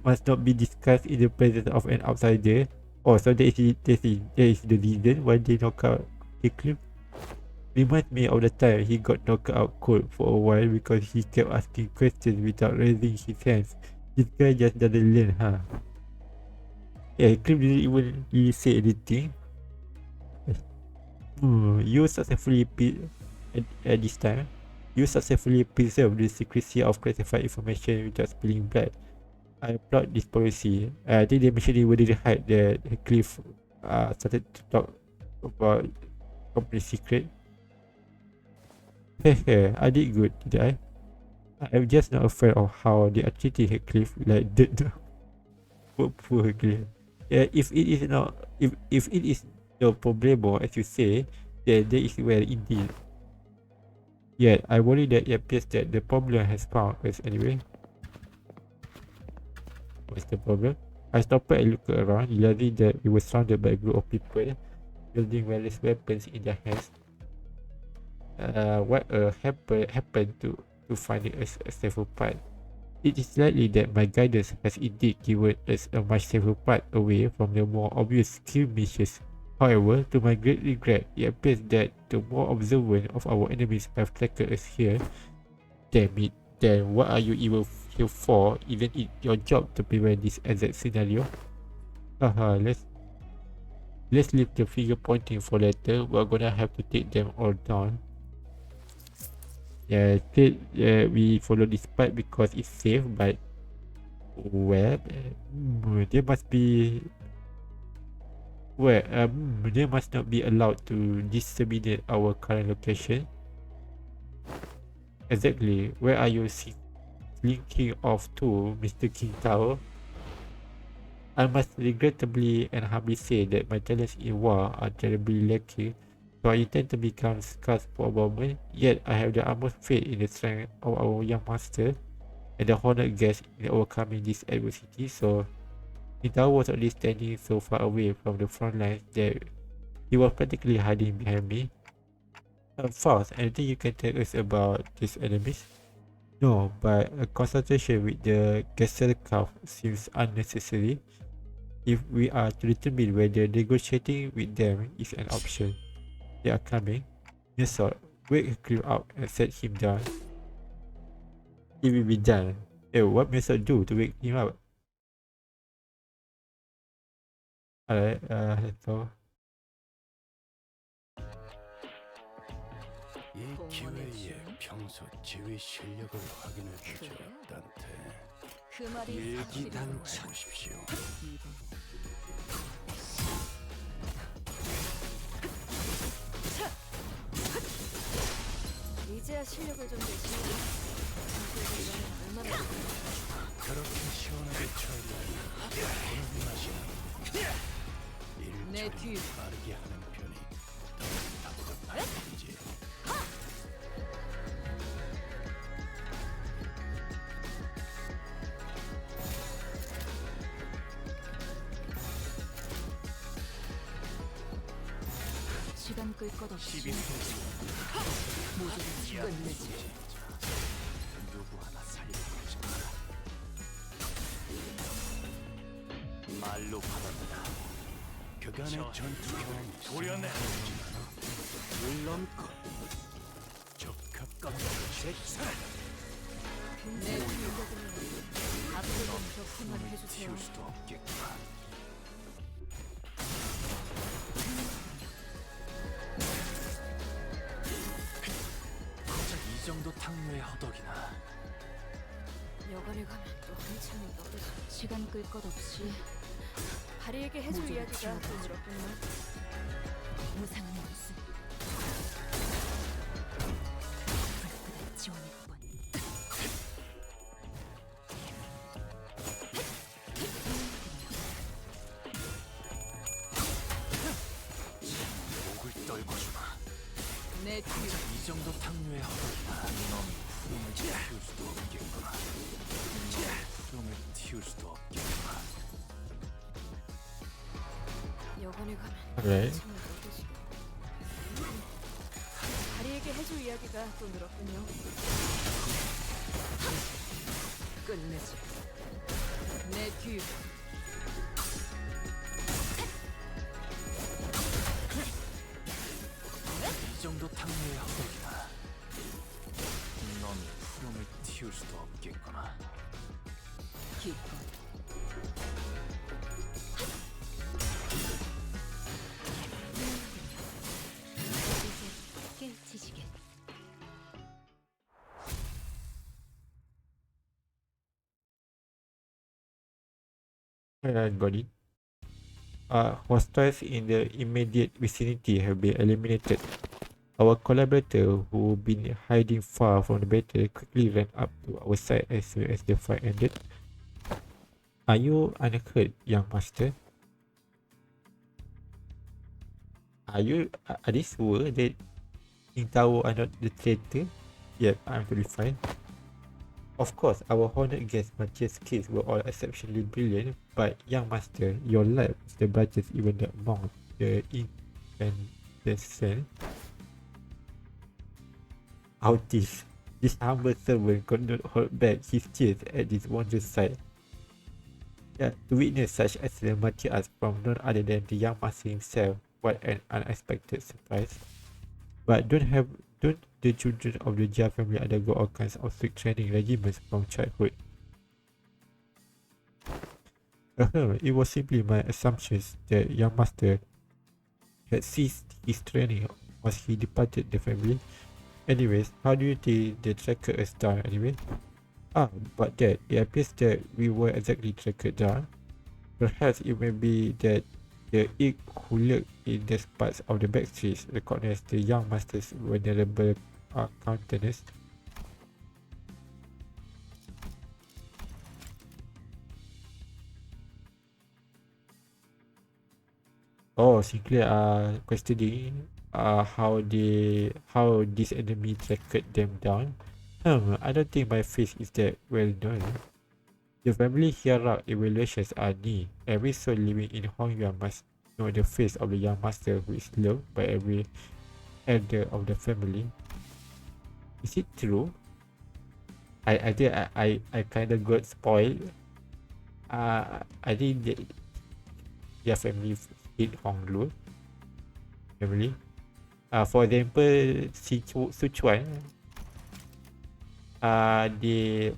Must not be discussed in the presence of an outsider. Oh, so that is the reason why they knock out Heathcliff. Reminds me of the time he got knocked out cold for a while because he kept asking questions without raising his hands. This guy just doesn't learn, huh? Yeah, Heathcliff didn't even really say anything. You successfully at this time. You successfully preserve the secrecy of classified information without spilling blood. I applaud this policy. I think they mentioned it wouldn't hide that Heathcliff started to talk about company secret. I did good, did I? I'm just not afraid of how they are treating Heathcliff like that. Poor Heathcliff. Yeah, if it is no problemo, as you say, then there is well indeed. Yet, I worry that it appears that the problem has found us anyway. What's the problem? I stopped and looked around, realizing that we were surrounded by a group of people wielding various weapons in their hands. What happened to finding us a safer path? It is likely that my guidance has indeed given us a much safer path away from the more obvious skirmishes. However, to my great regret, it appears that the more observant of our enemies have tracked us here. Damn it, then what are you even here for? Isn't it your job to prevent this exact scenario? Haha, let's leave the finger pointing for later. We're gonna have to take them all down. Yeah, we follow this path because it's safe, but well, there must be they must not be allowed to disseminate our current location. Exactly. Where are you slinking off to, Mr. King Tower? I must regrettably and humbly say that my talents in war are terribly lacking, so I intend to become scarce for a moment. Yet I have the utmost faith in the strength of our young master and the honored guest in overcoming this adversity. So Nita was only standing so far away from the front lines that he was practically hiding behind me. Faust, anything you can tell us about these enemies? No, but a consultation with the Gesellschaft seems unnecessary if we are to determine whether negotiating with them is an option. They are coming. Nestor, wake him up and set him down. It will be done. What Nestor do to wake him up? Alright, let's go. 이 기회에 평소 지휘 실력을 확인해주죠, 그래? 단테. 그 말이 사실이라고 일기단체 보십시오. 이번 이제야 실력을 좀 내시는 얼마나 그렇게 시원하게 처리하니 보는 맛이야. 내 일을 뒤. 빠르게 하는 편이 더 답답한지. 시간 끌 것 없이 12 모두를 끝내지. 누구 하나 살리지 마라. 말로 받았다. 그간의 전투 경험이 도련해. 물론껏 적합과 제차. 내 앞으로 더 생각을 해주세요. 튀울 수도 없겠구나. 고작 이 정도 탕류의 허덕이나. 여관에 가면 또 한참이 떠들어. 시간 끌 것 없이 다리에게 해줄 모두를 이야기가 키워보자. 또 늘었군요. 무상한 모습. 불끈한 지원해보건. 목을 떨궈주마. 내 뒤. 고작 이 정도 탕류의 허덕이나. 놈이 푸름을 틔울 수도 없겠구나. 놈이 푸름을 틔울 수도 없겠구나. 여관에 가면 Alright. 한참이 떠드시고. 다리에게 해줄 이야기가 또 늘었군요. 끝내지. 내 뒤. 이 정도 탕류의 허덕이나. 놈이 푸름을 틔울 수도 없겠구나. 기껏. 이제 깨치시게. Got it. Hostiles in the immediate vicinity have been eliminated. Our collaborator, who been hiding far from the battle, quickly ran up to our side as soon as the fight ended. Are you unhurt, young master? Are they sure that King Tao are not the traitor? Yep, I'm totally fine. Of course, our honored guest Matthias' kids were all exceptionally brilliant, but young master, your light was the brightest even among the incandescent. Outis, this humble servant could not hold back his tears at this wondrous sight. Yeah, to witness such excellent Matthias from none other than the young master himself, what an unexpected surprise. But don't the children of the Jia family undergo all kinds of strict training regimens from childhood? It was simply my assumptions that young master had ceased his training once he departed the family. Anyways, how do you think the tracker is done anyway? But that it appears that we were exactly tracked down. Perhaps it may be that the Ig who lurked in the parts of the back streets recognized the young master's vulnerable countenance. Oh, Sinclair questioning how this enemy tracked them down. I don't think my face is that well known. The family hierarch evaluations are near. Every soul living in Hongyuan must know the face of the young master who is loved by every elder of the family. Is it true? I think I kind of got spoiled. I think their family hit Honglu family. For example, Sichuan, they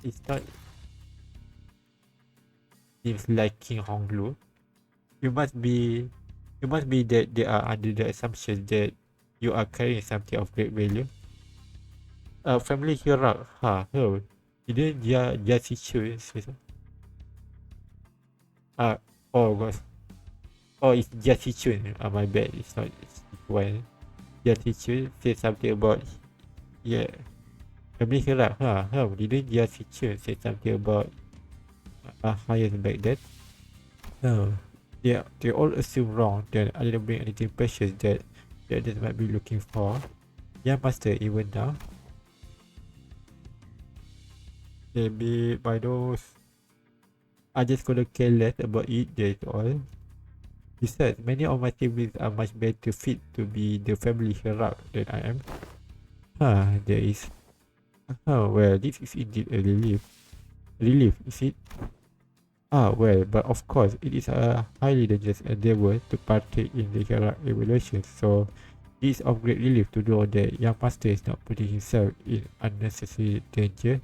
it's not seems like King Honglu. You must be that they are under the assumption that you are carrying something of great value. Family Hirak, oh, ini dia Sichuan. Oh gosh. Oh, it's just Sichuan. My bad. It's not Sichuan. Just Sichuan said something about yeah. Family Hirak, didn't just Sichuan say something about higher back then? No. They all assume wrong that I didn't bring anything precious that they might be looking for. Yeah, master, even now. Maybe by those I just gonna care less about it, that's all. Besides, many of my siblings are much better fit to be the family Hirak than I am. There is. Well, this is indeed a relief. Relief, is it? Well, but of course, it is a highly dangerous endeavor to partake in the Hirak evaluation, so it is of great relief to know that young master is not putting himself in unnecessary danger.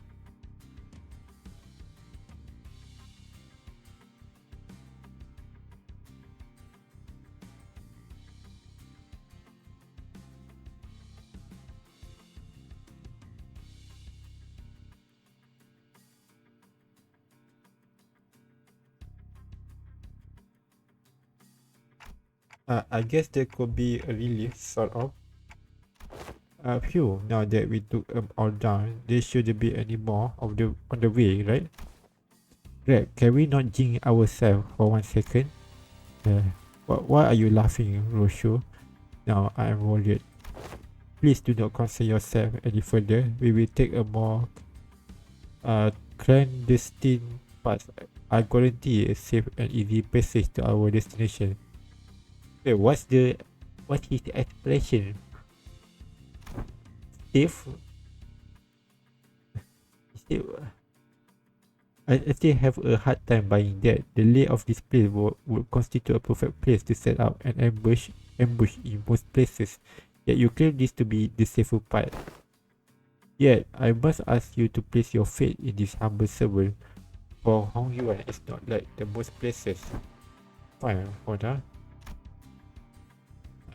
I guess there could be a relief, sort of. Phew, now that we took them all down, there shouldn't be any more of the on the way, right? Greg, can we not jinx ourselves for 1 second? Why are you laughing, Roshu? Now I am worried. Please do not concern yourself any further. We will take a more clandestine path. I guarantee a safe and easy passage to our destination. Wait, what is the expression? If I still have a hard time buying that. The layout of this place would constitute a perfect place to set up an ambush in most places. Yet you claim this to be the safer part. Yet I must ask you to place your faith in this humble servant. For Hong Yuan is not like the most places. Fine, hold on.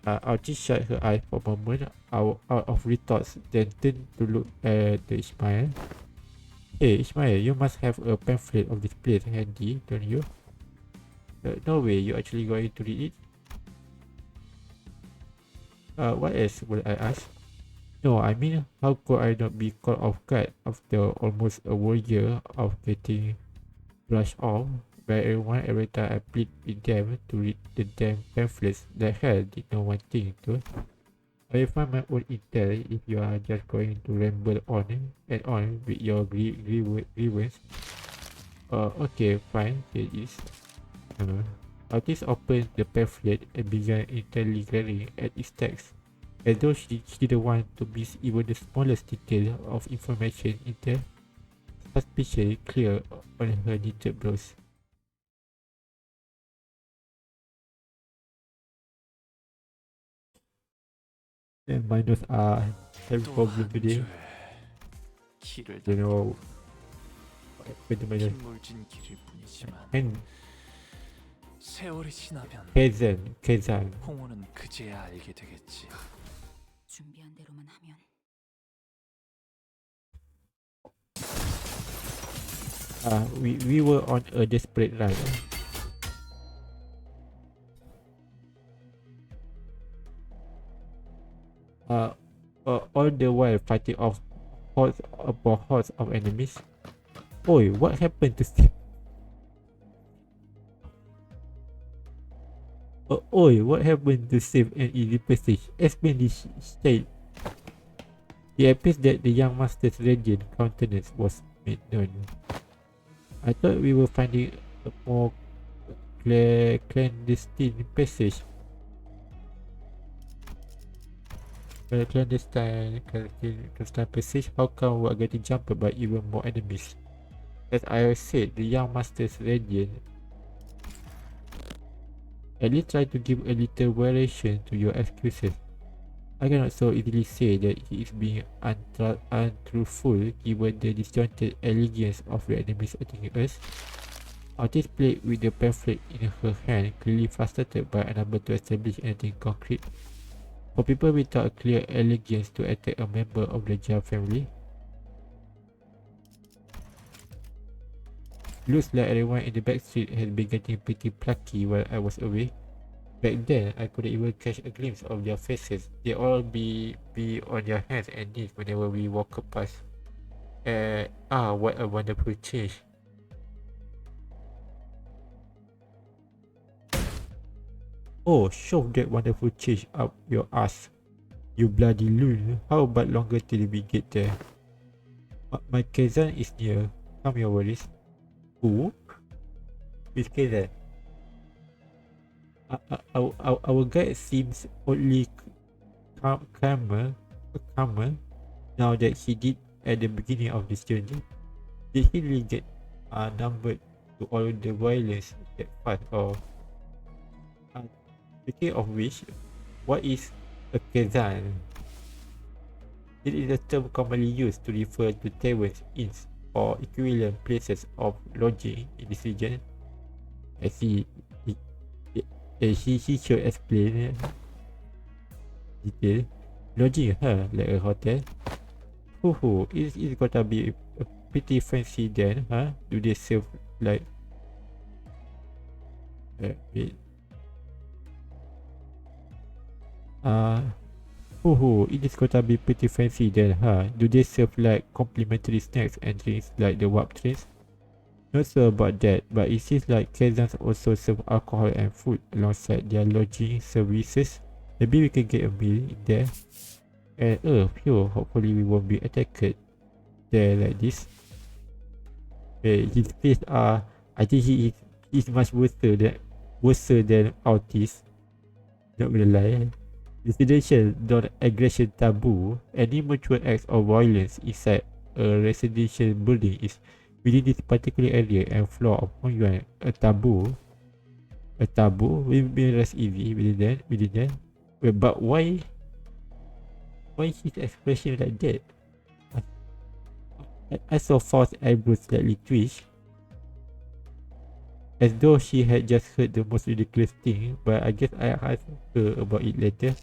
Aoji shut her eyes for a moment out of retorts, then turned to look at the Ismail. Hey Ismail, you must have a pamphlet of this place handy, don't you? No way, you actually going to read it? What else would I ask? No, I mean, how could I not be caught off guard after almost a whole year of getting brushed off by everyone every time I plead with them to read the damn pamphlets? The hell did no one think to? I will find my own intel if you are just going to ramble on and on with your grievance. Okay, fine, here it is. Otis opened the pamphlet and began intently glaring at its text, as though she didn't want to miss even the smallest detail of information in there. Suspicion clear on her knitted brows. And minors are having problem today. 길을 You know what happened to minors? 빗물진 길일 뿐이지만 And 세월이 지나면 Kezan. 홍호는 그제야 알게 되겠지. 준비한 대로만 하면 We were on a desperate run. All the while fighting off hordes upon hordes of enemies. Oi, what happened to Steve? Oi, what happened to save an easy passage? Explain this state. It appears that the young master's radiant countenance was made known. I thought we were finding a more clandestine passage. Clandestine passage. How come we are getting jumped by even more enemies? As I said, the young master's radiant. At least try to give a little variation to your excuses. I cannot so easily say that he is being untruthful given the disjointed elegance of the enemies attacking us. Artist played with the pamphlet in her hand, clearly frustrated by unable to establish anything concrete. For people without a clear elegance to attack a member of the Jia family, looks like everyone in the back street has been getting pretty plucky while I was away. Back then, I couldn't even catch a glimpse of their faces. They all be on their hands and knees whenever we walk past. What a wonderful change. Oh, shove that wonderful change up your ass. You bloody loon. How about longer till we get there? My cousin is near. Come here, worries. Who? Which cousin? Our guide seems oddly calmer now that he did at the beginning of this journey. Did he really get numbered to all the violence that fast? Or speaking of which, what is a kazan? It is a term commonly used to refer to taverns, inns, or equivalent places of lodging in this region. I see. He should explain detail. Lodging, huh? Like a hotel? It's gotta be pretty fancy then, huh? Do they serve like... wait. It is gotta be pretty fancy then, huh? Do they serve like complimentary snacks and drinks like the warp trains? Not sure about that, but it seems like Kazans also serve alcohol and food alongside their lodging services. Maybe we can get a meal in there. And hopefully we won't be attacked there like this. His face I think he is much worse than autist. Not gonna lie. Residential non-aggression taboo. Any mature acts of violence inside a residential building is within this particular area and floor of Hong Yuan a taboo. A taboo will be less easy within that. Wait, but why his expression like that? I saw Faust's eyebrows slightly twitch, as though she had just heard the most ridiculous thing, but I guess I asked her about it later.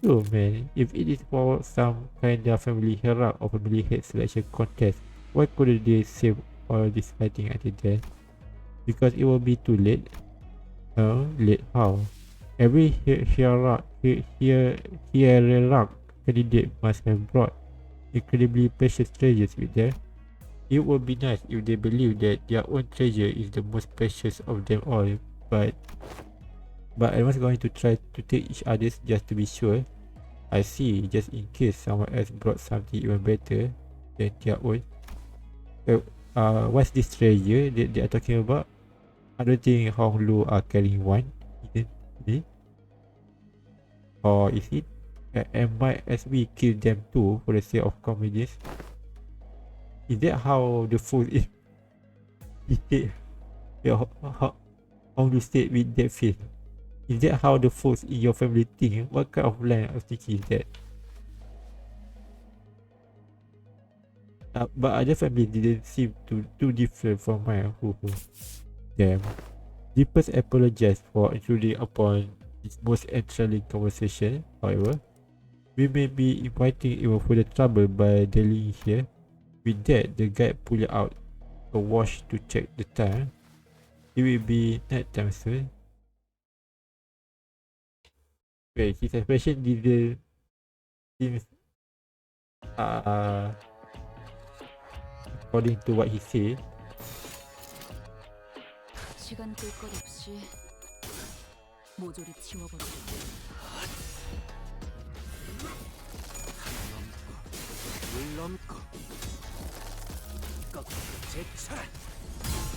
Oh man, if it is for some kind of family hierarchy or family head selection contest, why couldn't they save all this fighting until then? Because it will be too late. Late how? Every hierarchy candidate must have brought incredibly precious treasures with them. It would be nice if they believe that their own treasure is the most precious of them all, but everyone's going to try to take each other's just to be sure. I see, just in case someone else brought something even better than their own. What's this treasure that they are talking about? I don't think Hong Lu are carrying one, isn't it? Or is it? And might as we kill them too for the sake of convenience? Is that how the food is? Hong Lu stayed with that face. Is that how the folks in your family think? What kind of line of thinking is that? But other family didn't seem too different from mine. Damn. Deepest apologized for intruding upon this most enthralling conversation. However, we may be inviting even further trouble by delaying here. With that, the guide pulled out a watch to check the time. It will be night time soon. Wait, his expression didn't seem according to what he said. 시간 끌 것 없이 모조리 치워버려. 물넘고 꺾고 제쳐라.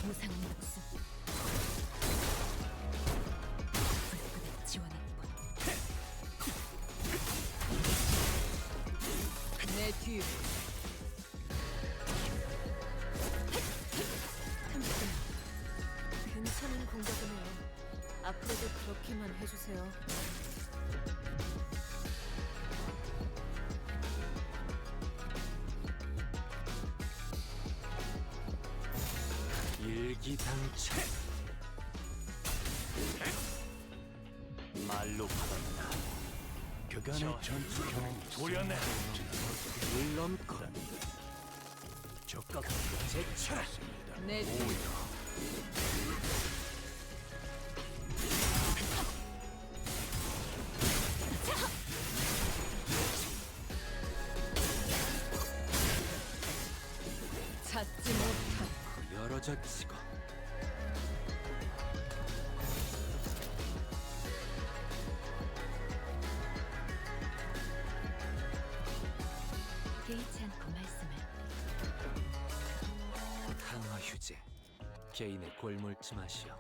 무상 목숨. 불끈한 지원 한 번. 뒤로. 괜찮은 공격이네요. 앞으로도 그렇게만 해주세요. 일기당체. 말로 받았다. 그간의 전투 경험 도련해. 물 넘고 적각 제철. 내 뒤로. 찾지 못한 열어젖히고 개의치 않고 말씀을. 강화 휴재. 개인의 골몰침하시오.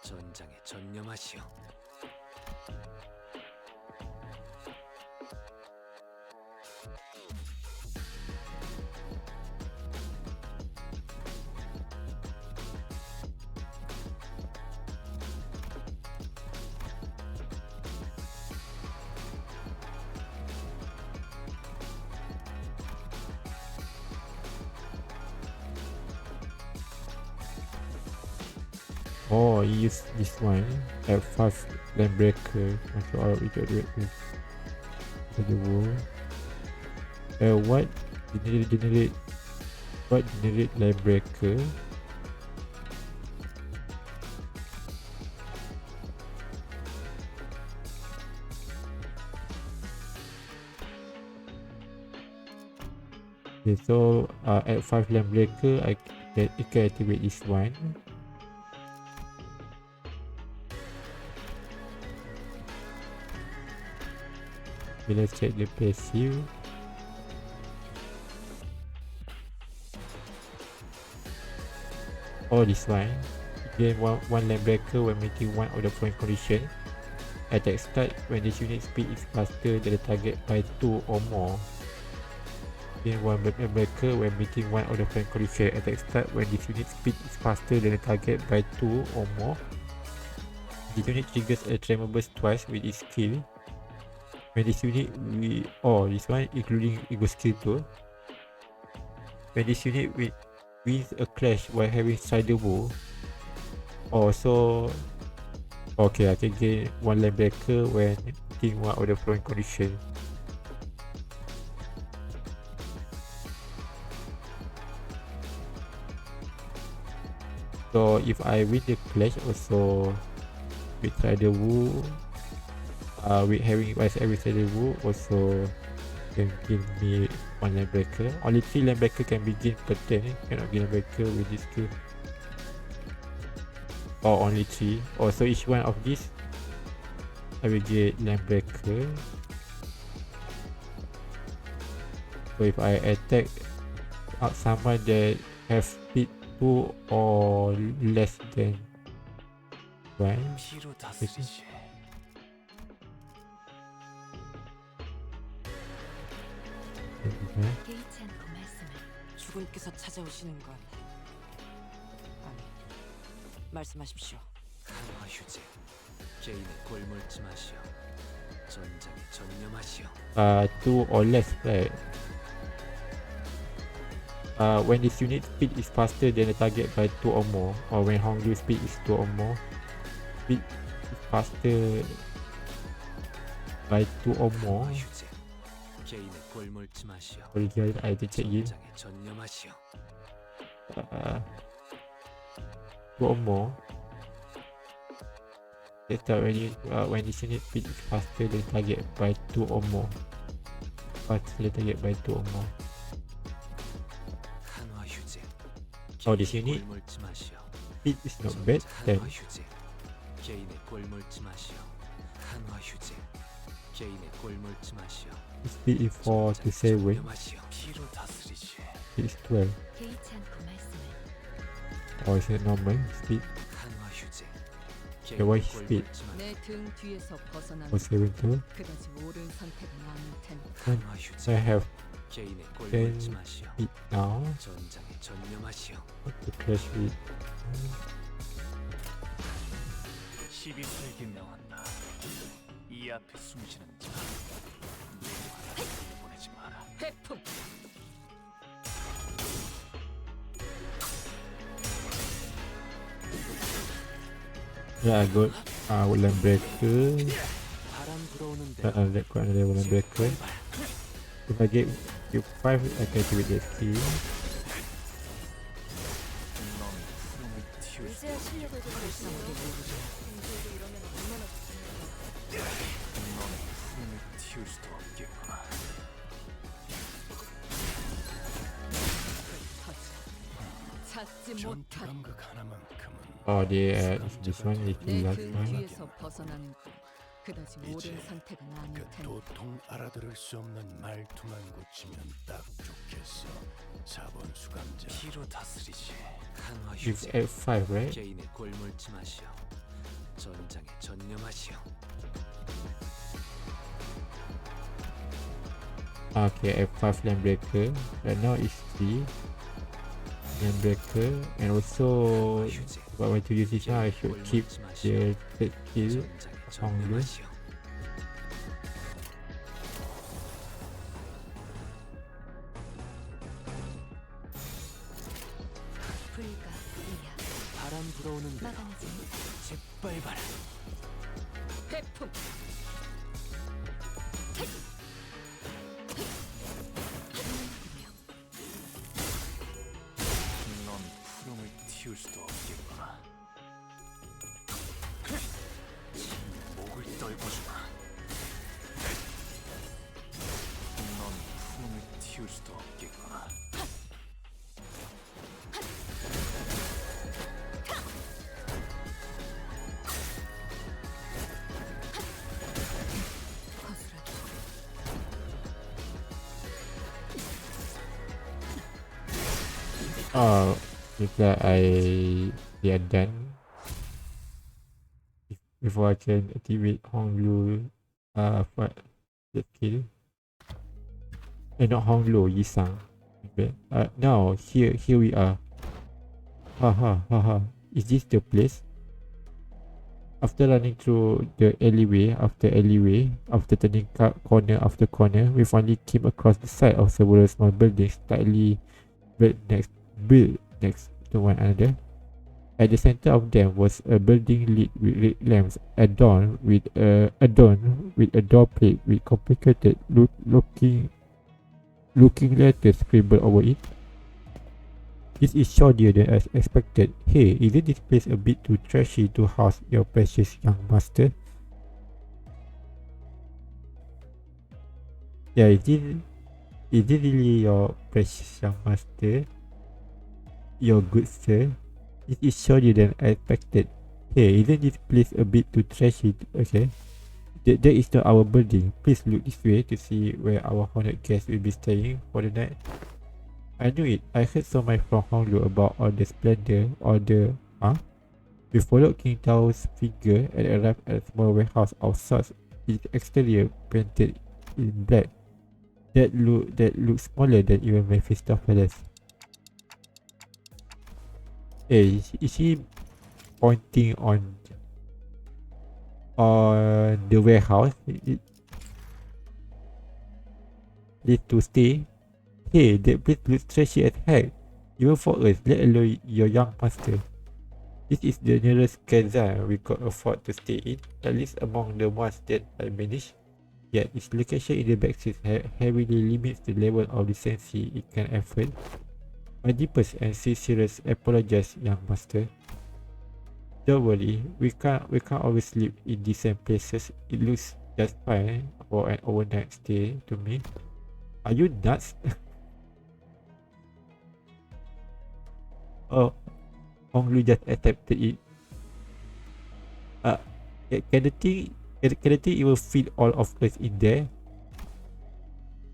전장에 전념하시오. Oh, he used this one at 5 land breaker. Masuk out with the wall. What generate land breaker? Okay, so at 5 land breaker, I can activate this one. Okay, let's check the passive. Oh, this one. Gain one land breaker when meeting one of the following condition. Attack start when this unit speed is faster than the target by 2 or more. Gain one land breaker when meeting one of the following condition. Attack start when this unit speed is faster than the target by 2 or more. The unit triggers a tremor burst twice with its skill. When this unit this one including ego skill too. When this unit wins a clash while having Strider Bow. So okay, I can gain one land breaker when meeting one of the following condition. So if I win the clash also with Strider Bow, with having every Strider Bow also can give me one land breaker. Only 3 land breaker can be gained per turn. Cannot gain land breaker with this skill. Only 3. So each one of these I will get land breaker. So if I attack someone that have speed 2 or less than 1, 피로 다스리지. 개의치 않고 말씀을. 주군께서 찾아오시는 건 아니. 말씀하십시오. 강화 휴재. 개인의 골몰침하시오. 전장에 전념하시오. 2 or less, right? When this unit speed is faster than the target by 2 or more, or when Hongyu speed is 2 or more, speed is faster by 2 or more. 강화 휴재. 개인의 골몰침하시오. Again, I have to check again. 전장에 전념하시오. 2 or more. Let's start when this unit speed is faster than target by 2 or more. Faster than target by 2 or more. 강화 휴재. This unit 골몰침하시오. speed is not bad. Then 강화 휴재. 개인의 골몰침하시오. 강화 휴재. 개인의 골몰침하시오. speed is 4 to 7. 전념하시오. 피로 다스리지. Speed is 12. 개의치 않고 말씀을. Or is it normal speed? 강화 휴재. The why he speed 내 등 뒤에서 벗어나는 for 72. 그다지 옳은 선택은 아닐 테니까. And 강화 I 휴지. have 개인의 10 꼴물지 마시오. it now. 전장에 전념하시오. To clash with 12세기 명한다. 이 앞에 숨쉬는 자, 누구하나 보내지 마라. 회품. yeah, I got Woodland Breaker. 바람 불어오는 데 That got another Woodland Breaker. If I get you 5, I can activate the skill. 놈이 푸름을 틔울 수 이제야 실력을 좀 발산하게 모르죠. 공주에게 이러면 얼마나 좋습니까? 놈이 푸름을 틔울 수도 없겠구나. 찾지 전투 못한 감각 하나만큼은 Oh, this one is the 내 last 등 one. 뒤에서 벗어나는 것 그다지 옳은 선택은 아닐 그 테니까. 도통 알아들을 수 없는 말투만 고치면 딱 좋겠어. 4번 수감자. 피로 다스리시. 강화 It's 휴지. at 5, right? 개인의 꼴물지 마시오. 전장에 전념하시오. Okay, F5 Land Breaker. Right now it's 3 Land Breaker. And also, 휴지. if I want to use this now, I should keep 꼴물지 마시오. the third skill. 전장에 전념하시오. 불가이야. 바람 불어오는 데 막아내지. 재빨바라. 회품. 놈이 푸름을 틔울 수도 없겠구나. 목을 떨궈주마. 놈이 푸름을 틔울 수도 없겠구나. 거스르기. Oh, if that they are done. Before I can activate Honglu, for the skill. Not Honglu, Yisang. Okay. Now here we are. Ha. Is this the place? After running through the alleyway, after turning corner after corner, we finally came across the side of several small buildings tightly built next to one another. At the center of them was a building lit with red lamps, adorned with a door plate with complicated looking letters scribbled over it. This is shoddier than I expected. Hey, isn't this place a bit too trashy to house your precious young master? Yeah, is it really your precious young master? Your good sir? This is shoddier than I expected. Hey, isn't this place a bit too trashy? Okay. That is not our building. Please look this way to see where our honored guest will be staying for the night. I knew it. I heard so much from Honglu about all the splendor, We followed King Tao's figure and arrived at a small warehouse of sorts. Its exterior painted in black. That looked smaller than even Mephistopheles. Hey, is he pointing on the warehouse? Need to stay. Hey, that place looks trashy as heck. Even for us, let alone your young master. This is the nearest Kazan we could afford to stay in, at least among the ones that I managed. Yet its location in the backstreets heavily limits the level of decency it can afford. My deepest and sincerest apologies, young master. Don't worry, we can't always sleep in decent places. It looks just fine for an overnight stay to me. Are you nuts? Oh, Honglu just accepted it. Can the thing even fit all of us in there?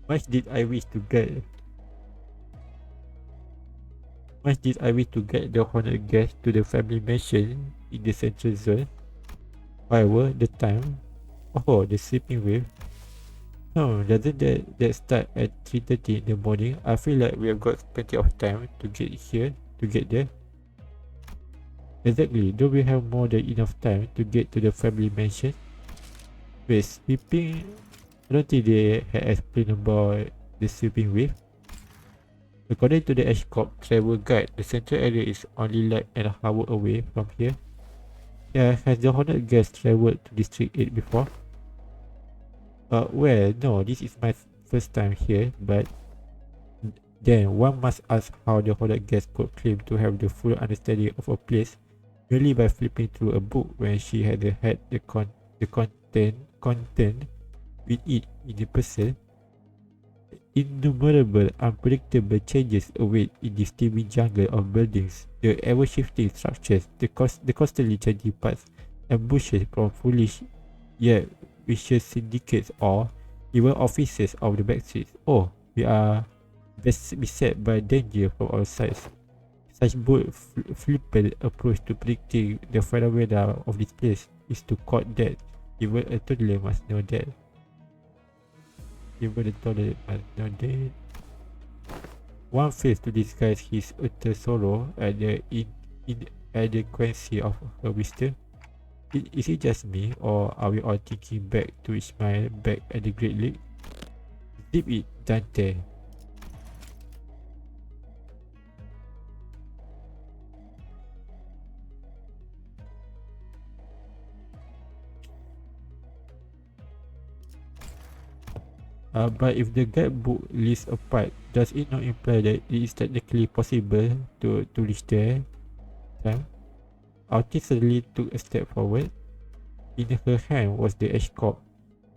Much did I wish to get the honored guest to the family mansion in the central zone. However, the time, oh, the sleeping wave. No, doesn't that start at 3:30 in the morning? I feel like we have got plenty of time to get here, to get there. Exactly, don't we have more than enough time to get to the family mansion? Wait, sleeping? I don't think they had explained about the sleeping wave. According to the Ashcorp travel guide, the central area is only like an hour away from here. Yeah, has the Hornet guest traveled to District 8 before? Well, no, this is my first time here, but then one must ask how the Hornet guest could claim to have the full understanding of a place merely by flipping through a book when she had the content with it in the person. Innumerable unpredictable changes await in this teeming jungle of buildings, the ever-shifting structures, the constantly changing paths and bushes from foolish yet vicious syndicates or even officers of the backstreets. Oh, we are beset by danger from all sides. Such bold, flippant approach to predicting the phenomena of this place is to court that even a toddler must know that. Even a toddler must know that. One fails to disguise his utter sorrow at the inadequacy of her wisdom. Is it just me, or are we all thinking back to Ishmael back at the Great Lake? Zip it, Dante. But if the guidebook lists a part, does it not imply that it is technically possible to reach there? Alti suddenly took a step forward. In her hand was the Ashcorp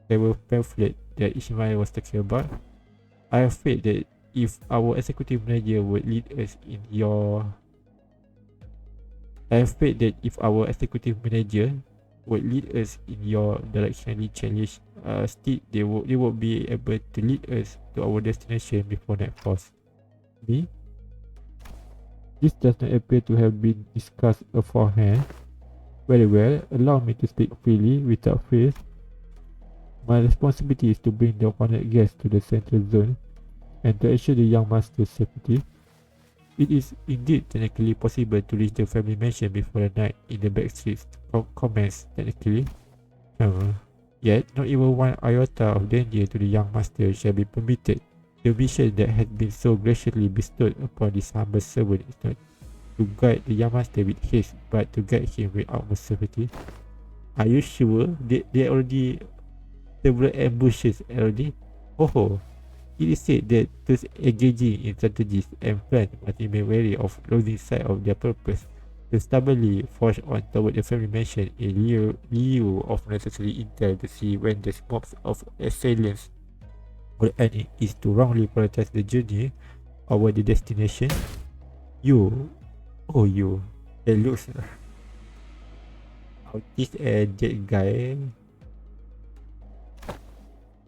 travel pamphlet that Ishmael was talking about. I am afraid that if our executive manager would lead us in your directionally challenge steep, they would be able to lead us to our destination before night falls. Me? This does not appear to have been discussed beforehand. Very well, allow me to speak freely without fear. My responsibility is to bring the Hornet guest to the central zone and to ensure the young master's safety. It is indeed technically possible to reach the family mansion before the night in the back streets. Comments technically. Yet, not even one iota of danger to the young master shall be permitted. The mission that has been so graciously bestowed upon this humble servant is not to guide the young master with haste, but to guide him with utmost safety. Are you sure? They already several ambushes already? Oh, it is said that those engaging in strategies and plans must be wary of losing sight of their purpose. To stubbornly forge on toward the family mansion in lieu of necessary intel to see when the mobs of assailants will end is to wrongly prioritize the journey over the destination. You, that looks autist and that guy.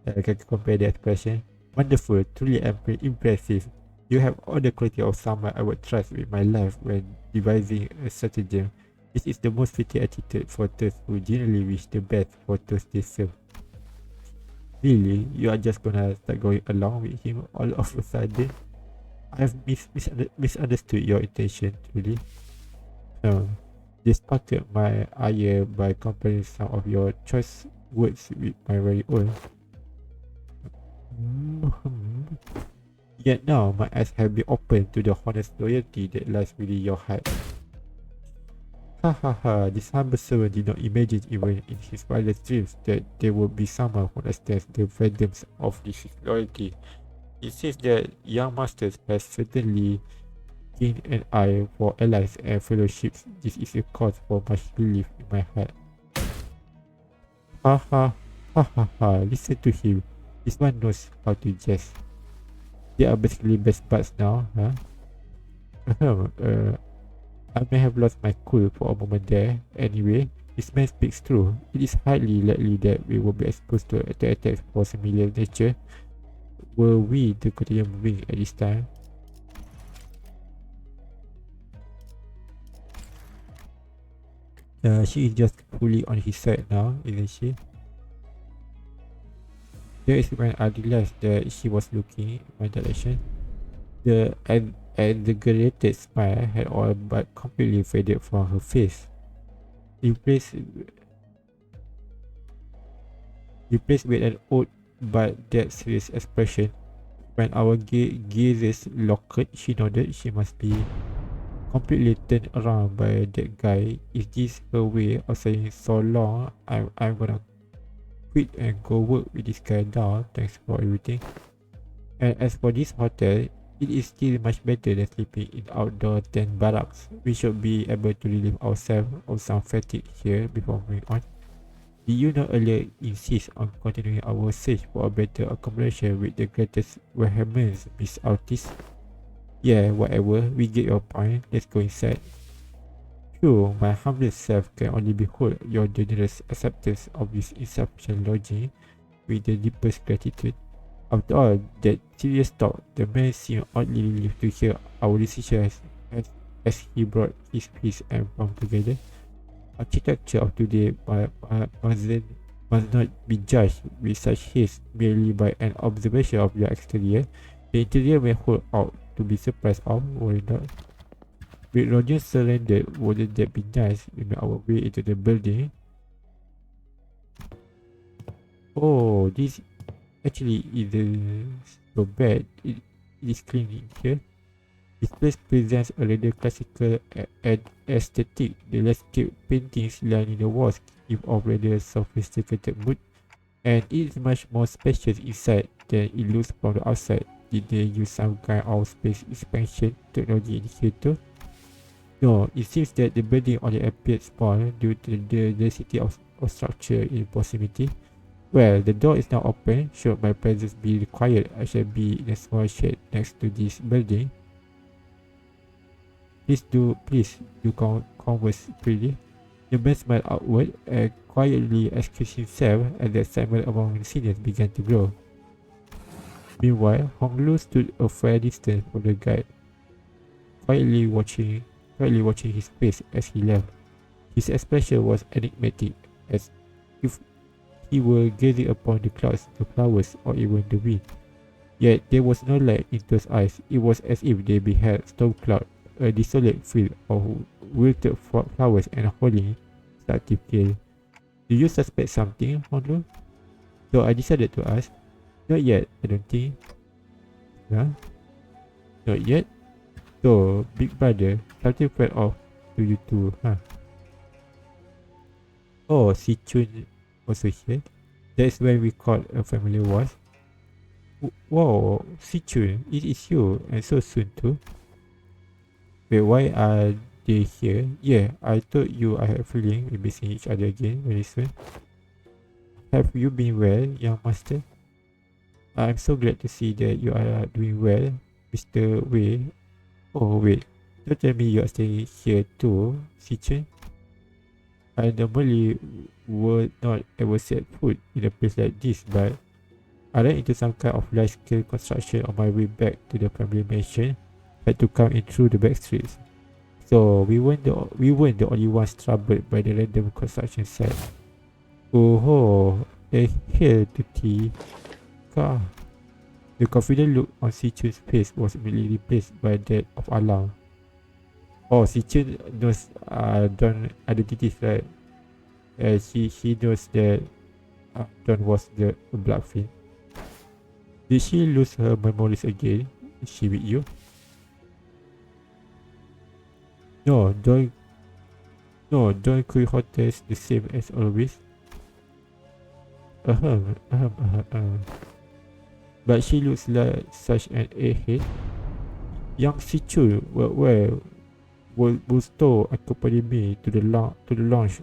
I can compare the expression. Wonderful, truly impressive. You have all the quality of someone I would trust with my life when devising a stratagem. This is the most fitting attitude for those who genuinely wish the best for those they serve. Really? You are just gonna start going along with him all of a sudden? I have misunderstood your intention, truly. They sparked my ire by comparing some of your choice words with my very own. Yet now my eyes have been opened to the honest loyalty that lies within your heart. This humble servant did not imagine even in his wildest dreams that there would be someone who understands the phantoms of this loyalty. It seems that young masters has certainly gained an eye for allies and fellowships. This is a cause for much relief in my heart. Listen to him. This one knows how to jest. They are basically best buds now, huh? I may have lost my cool for a moment there. Anyway, this man speaks true. It is highly likely that we will be exposed to attacks for similar nature. Were we to continue moving at this time? She is just fully on his side now, isn't she? That is when I realized that she was looking in my direction. The exaggerated smile had all but completely faded from her face, replaced with an odd but dead serious expression. When our gazes locked, she nodded. She must be completely turned around by that guy. Is this her way of saying so long? I'm gonna quit and go work with this guy now. Thanks for everything. And as for this hotel, it is still much better than sleeping in outdoor tent barracks. We should be able to relieve ourselves of some fatigue here before moving on. Did you not earlier insist on continuing our search for a better accommodation with the greatest vehemence, Miss Altis? Yeah, whatever, we get your point. Let's go inside. Sure, my humble self can only behold your generous acceptance of this insufficient lodging with the deepest gratitude. After all that serious talk, the man seemed oddly relieved to hear our decision as he brought his piece and palm together. Architecture of today must not be judged with such haste merely by an observation of their exterior. The interior may hold out to be surprised of, will it not? With Roger surrendered, wouldn't that be nice? We made our way into the building. Oh, this actually isn't so bad. It is clean in here. This place presents a rather classical aesthetic. The landscape paintings lining the walls give off rather sophisticated mood, and it is much more spacious inside than it looks from the outside. Did they use some kind of space expansion technology in here too? No, it seems that the building only appeared small due to the density of structure in proximity. Well, the door is now open. Should my presence be required, I shall be in a small shed next to this building. Please do converse freely. The man smiled outward and quietly excused himself as the excitement among the seniors began to grow. Meanwhile, Hong Lu stood a fair distance from the guide, quietly watching his face as he left. His expression was enigmatic, as if he were gazing upon the clouds, the flowers, or even the wind. Yet there was no light in those eyes. It was as if they beheld storm cloud, a desolate field of wilted flowers and holding started field. Do you suspect something, Honlu? So I decided to ask. Not yet, I don't think. Huh? Not yet? So, big brother, something fell off to you too, huh? Oh, Si Chun also here. That's when we called a family was. Wow, Si Chun, it is you, and so soon too. Wait, why are they here? Yeah, I told you I had a feeling we'll be seeing each other again very soon. Have you been well, young master? I'm so glad to see that you are doing well, Mr. Wei. Oh wait, don't tell me you are staying here too, Si Chun. I normally would not ever set foot in a place like this, but I ran into some kind of large-scale construction on my way back to the family mansion. Had to come in through the back streets. So we weren't the only ones troubled by the random construction site. Oh, a hail to tea. God. The confident look on Si Chun's face was immediately replaced by that of alarm. Oh, Si Chun knows Don identities, right? She knows that Don was the Blackfin. Did she lose her memories again? Is she with you? No, Don Quixote is the same as always. But she looks like such an airhead. Young Si Chun, will Stowe accompany me to the launch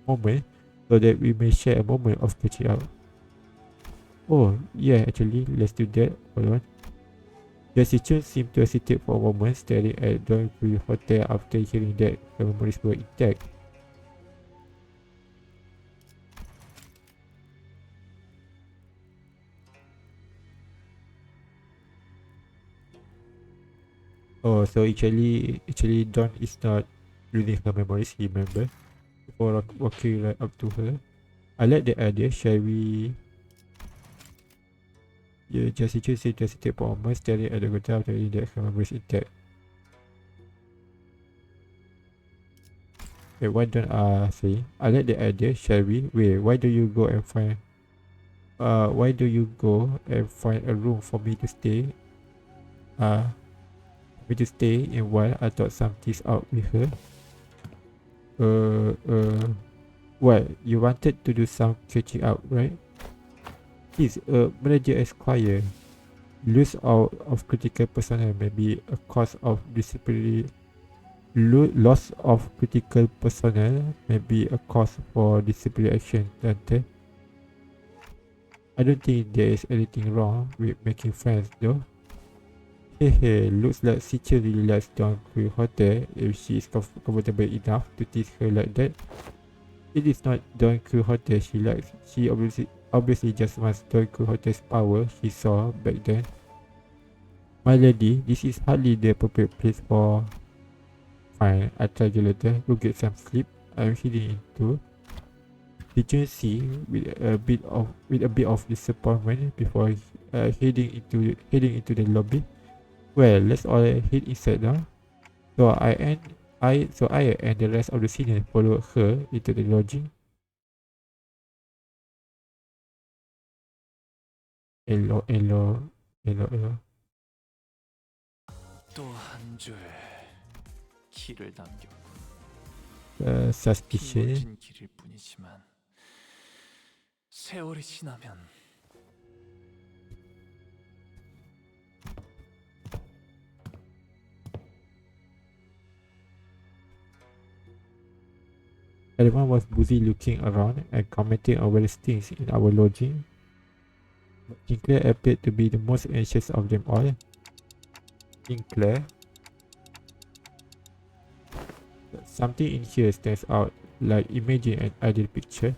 moment so that we may share a moment of catching up? Oh, yeah, actually, let's do that. Hold on. The Si Chun seemed to hesitate for a moment, staring at Don Quixote after hearing that her memories were intact. Oh, so actually Don is not losing her memories, he remember. or walking right up to her. I like the idea. Shall we? Yeah, Jesse Chu said Jesse take for a moment, staring at the hotel after that camera is intact. Wait, why don't say? I like the idea. Shall we? Wait, why do you go and find? Why do you go and find a room for me to stay? Me to stay in while I thought something's out with her. What? You wanted to do some catching up, right? Please, Manager Esquire. Loss out of critical personnel may be a cause of disciplinary. Loss of critical personnel may be a cause for disciplinary action, Dante. I don't think there is anything wrong with making friends, though. Hey, looks like Sicha really likes Don Quixote Hotel if she is comfortable enough to tease her like that. It is not Don Quixote she likes. She obviously just wants Don Quixote's power she saw back then. My lady, this is hardly the appropriate place for... Fine, I'll tell you later. Go get some sleep. I'm heading into... Did you see with a bit of disappointment before heading into the lobby? Well, let's all head inside now. So I and the rest of the seniors followed her into the lodging. Hello. 또 한 줄 길을 남겼고 Suspicion. 빈곤진 길일 뿐이지만 세월이 지나면 Everyone was busy looking around and commenting on various things in our lodging. But Sinclair appeared to be the most anxious of them all. Sinclair? Something in here stands out, like imagine an ideal picture.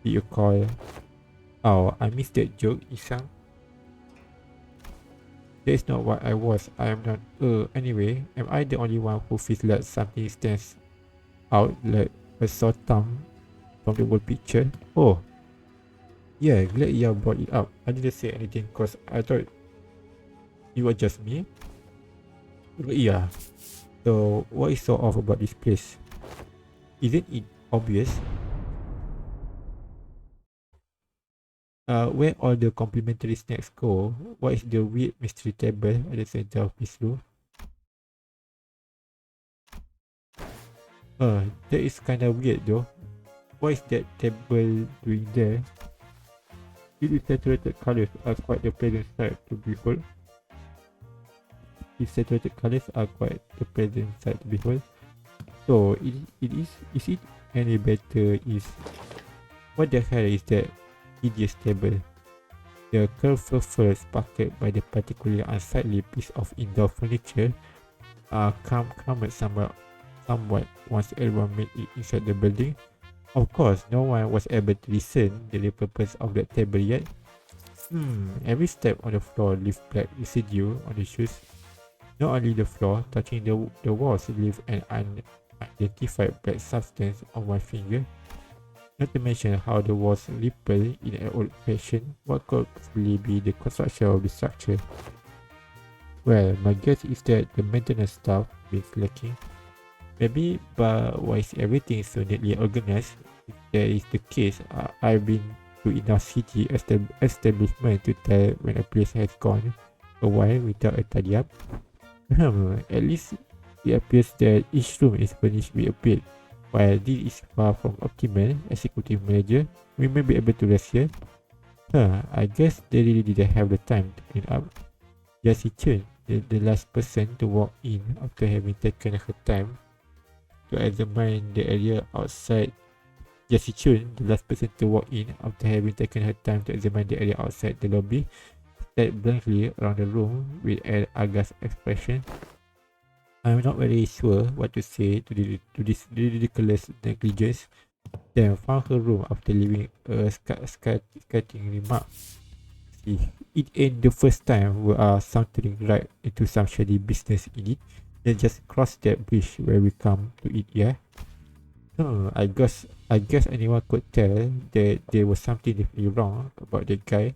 Did you call? Oh, I missed that joke, Isang. That is not what I was. I am not. Anyway, am I the only one who feels like something stands out like a sore thumb from the whole picture? Oh, yeah, glad you brought it up. I didn't say anything because I thought it was just me. But yeah, so what is so off about this place? Isn't it obvious? Where all the complimentary snacks go? What is the weird mystery table at the center of this room? That is kinda weird though. What is that table doing there? Its saturated colors are quite the pleasant sight to behold. Its saturated colors are quite the pleasant sight to behold. So is it any better? What the hell is that hideous table? The curved fur sparkled by the particularly unsightly piece of indoor furniture crumbled somewhat once everyone made it inside the building. Of course, no one was able to discern the real purpose of that table yet. Every step on the floor left black residue on the shoes. Not only the floor, touching the walls leave an unidentified black substance on my finger. Not to mention how the walls ripple in an old fashion. What could possibly be the construction of the structure? Well, my guess is that the maintenance staff is lacking. Maybe, but why is everything so neatly organized? If that is the case, I've been to enough city establishment to tell when a place has gone a while without a tidy up. At least it appears that each room is furnished with a bed. While this is far from optimal, executive manager, we may be able to rest here. I guess they really didn't have the time to clean up. Jessie Chen, the last person to walk in after having taken her time to examine the area outside. Jessie Chun, the last person to walk in after having taken her time to examine the area outside the lobby, stared blankly around the room with an aghast expression. I am not very sure what to say to this ridiculous negligence. Then found her room after leaving a scathing remark. See, it ain't the first time we are sauntering right into some shady business in it. Let's just cross that bridge where we come to it, yeah? I guess anyone could tell that there was something definitely wrong about the guy.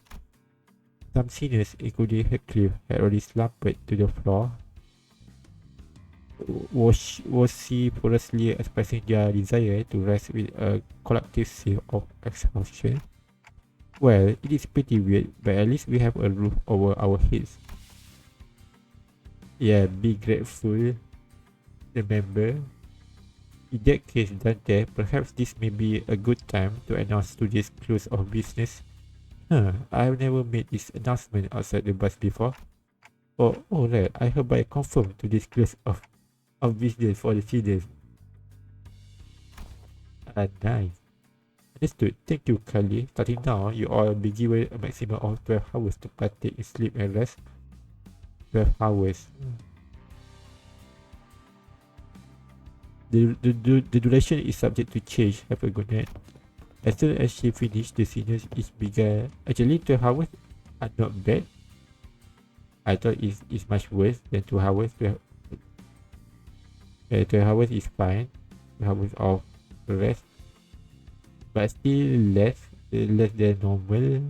Some seniors, including Heathcliff, had already slumped to the floor. Was she purposely expressing their desire to rest with a collective sigh of exhaustion? Well, it is pretty weird, but at least we have a roof over our heads. Yeah, be grateful, remember. In that case, Dante, perhaps this may be a good time to announce today's close of business. I've never made this announcement outside the bus before. Oh right, I hereby confirm today's close of business for the seniors. Nice. Understood. Thank you, Kylie. Starting now, you all be given a maximum of 12 hours to partake in sleep and rest. 12 hours. The duration is subject to change. Have a good night. As soon as she finished, the seniors is began. Actually, 12 hours are not bad. I thought it's much worse than 2 hours. 12 hours is fine. 2 hours of rest. But still less than normal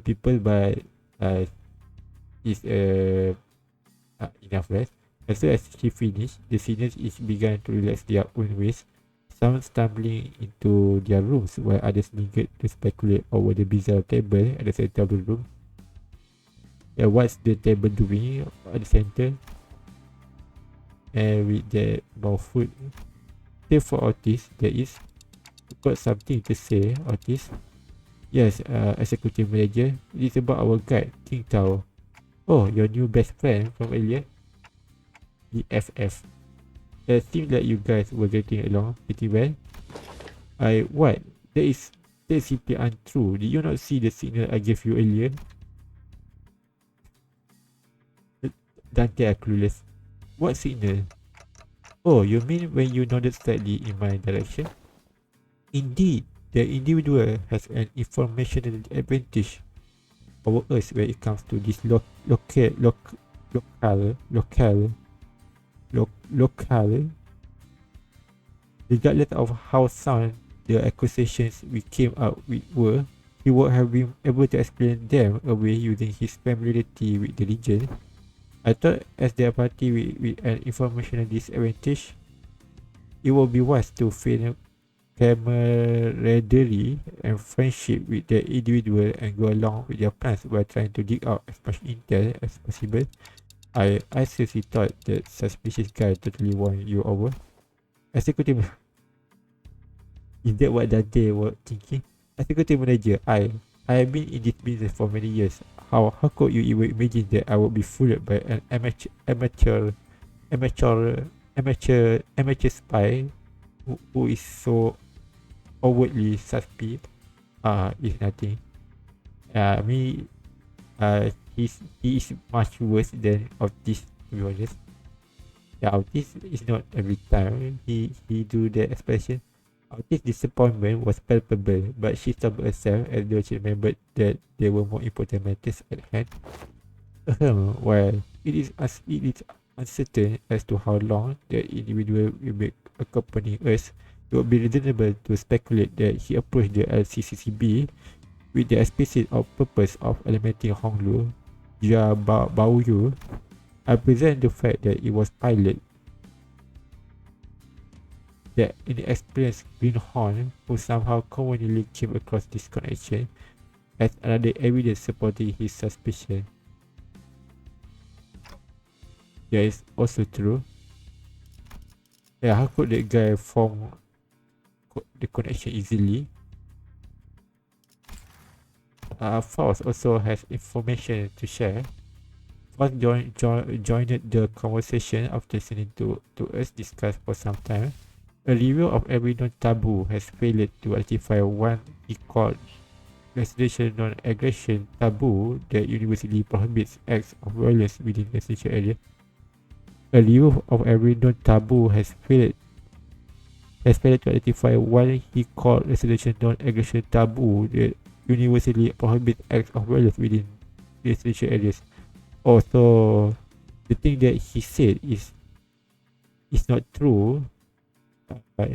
people, but is enough rest. As soon as she finished, the seniors each began to relax their own ways, some stumbling into their rooms while others lingered to speculate over the bizarre table at the center of the room. Yeah, what's the table doing at the center? And with the more food. Save for Otis, there is. Got something to say, Otis? Yes, executive manager. It is about our guide, King Tao. Oh, your new best friend from earlier? BFF. It seems like you guys were getting along pretty well. What? That is simply untrue. Did you not see the signal I gave you earlier? Dante are clueless. What signal? Oh, you mean when you nodded slightly in my direction? Indeed, the individual has an informational advantage over us when it comes to this local. Regardless of how sound the accusations we came up with were, he would have been able to explain them away using his familiarity with the region. I thought as their party with an informational disadvantage, it would be wise to feign camaraderie and friendship with the individual and go along with their plans while trying to dig out as much intel as possible. I seriously thought that suspicious guy totally won you over. Executive, is that what Dante was thinking? Executive manager, I have been in this business for many years. How could you even imagine that I would be fooled by an amateur spy who is so overtly suspect? Is nothing. Me, he is much worse than Otis, to be honest. Yeah, Otis is not every time he do that expression. Otis' disappointment was palpable, but she stopped herself as though she remembered that there were more important matters at hand. Well, it is uncertain as to how long the individual will be accompanying us. It would be reasonable to speculate that he approached the LCCB with the explicit purpose of eliminating Honglu, Jia Baoyu. I present the fact that it was pilot, that inexperienced greenhorn who somehow conveniently came across this connection as another evidence supporting his suspicion. That is also true. Yeah, how could that guy form the connection easily? Faust also has information to share. Faust joined the conversation after listening to us discuss for some time. A review of every non-taboo has failed to identify one he called residential non-aggression taboo that universally prohibits acts of violence within the residential area. A review of every non-taboo has failed to identify one he called residential non-aggression taboo that universally prohibits acts of violence within residential areas. Also, the thing that he said is not true. But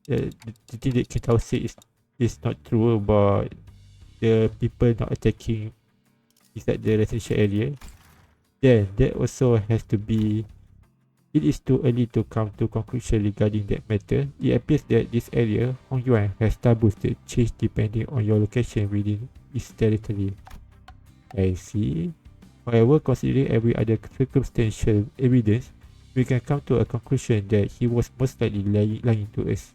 the thing that Kitao said is not true about the people not attacking inside the residential area. Then that also has to be. It is too early to come to conclusion regarding that matter. It appears that this area, Hongyuan, has taboos that change depending on your location within its territory. I see. However, considering every other circumstantial evidence, we can come to a conclusion that he was most likely lying to us.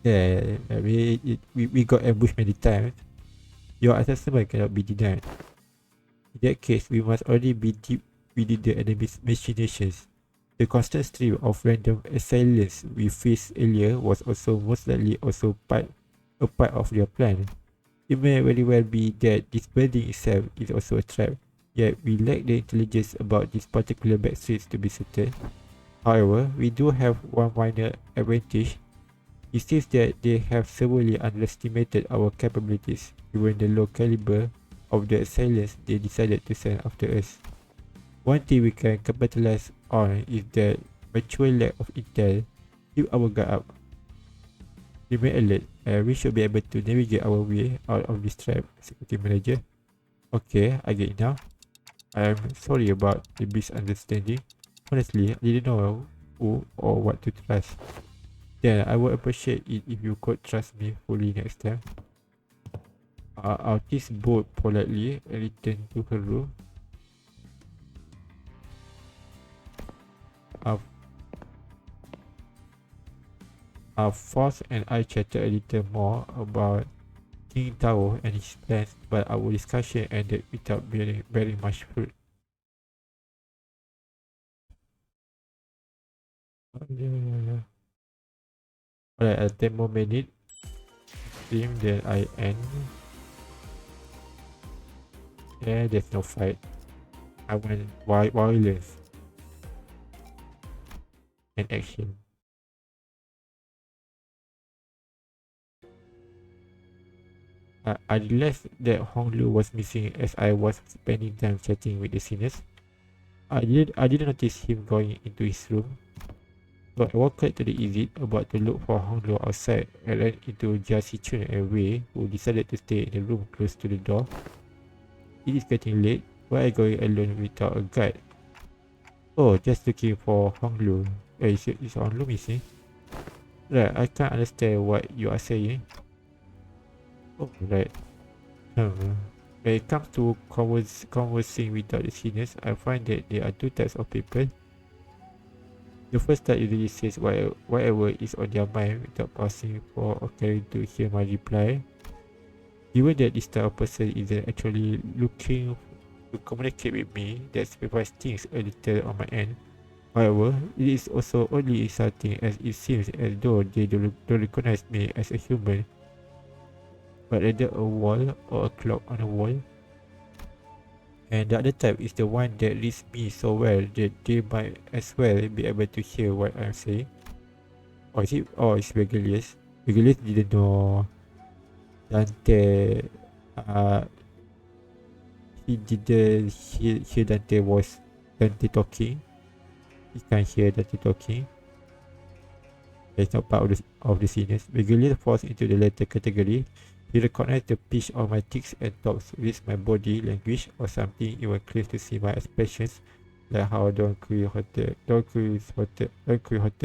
Yeah, I mean, we got ambushed many times. Your assessment cannot be denied. In that case, we must already be deep within the enemy's machinations. The constant stream of random assailants we faced earlier was also most likely also a part of their plan. It may very well be that this building itself is also a trap, yet we lack the intelligence about these particular backstreets to be certain. However, we do have one minor advantage. It seems that they have severely underestimated our capabilities, given the low caliber of the assailants they decided to send after us. One thing we can capitalize on is the mature lack of intel. Keep our guard up. Remain alert, and we should be able to navigate our way out of this trap, Security Manager. Okay, I get it now. I'm sorry about the misunderstanding. Honestly, I didn't know who or what to trust. Then I would appreciate it if you could trust me fully next time. Artist bowed politely and returned to her room. Force and I chatted a little more about King Tao and his plans, but our discussion ended without bearing much fruit. Yeah. Alright, a 10 more minutes. Stream, then I end. Yeah, there's no fight. I want violence and action. I realized that Hong Lu was missing as I was spending time chatting with the seniors. I didn't notice him going into his room. So I walked to the exit, about to look for Hong Lu outside, and ran into Jia Sichun and Wei, who decided to stay in the room close to the door. It is getting late. Why are you going alone without a guide? Oh, just looking for Hong Lu. Is Hong Lu missing? Right, I can't understand what you are saying. Oh, right. When it comes to conversing without the seniors, I find that there are two types of people. The first type usually says whatever is on their mind without pausing for or caring to hear my reply. Given that this type of person isn't actually looking to communicate with me, that simplifies things a little on my end. However, it is also only insulting as it seems as though they don't recognize me as a human, but rather a wall or a clock on a wall. And the other type is the one that reads me so well that they might as well be able to hear what I'm saying. Or is it? Oh, it's Regulus. Regulus didn't know Dante. He didn't hear Dante talking. He can't hear Dante talking. It's not part of the seniors. Regulus falls into the latter category. He recognized the pitch of my ticks and talks, reads my body language or something, even claims to see my expressions, like how Don Quixote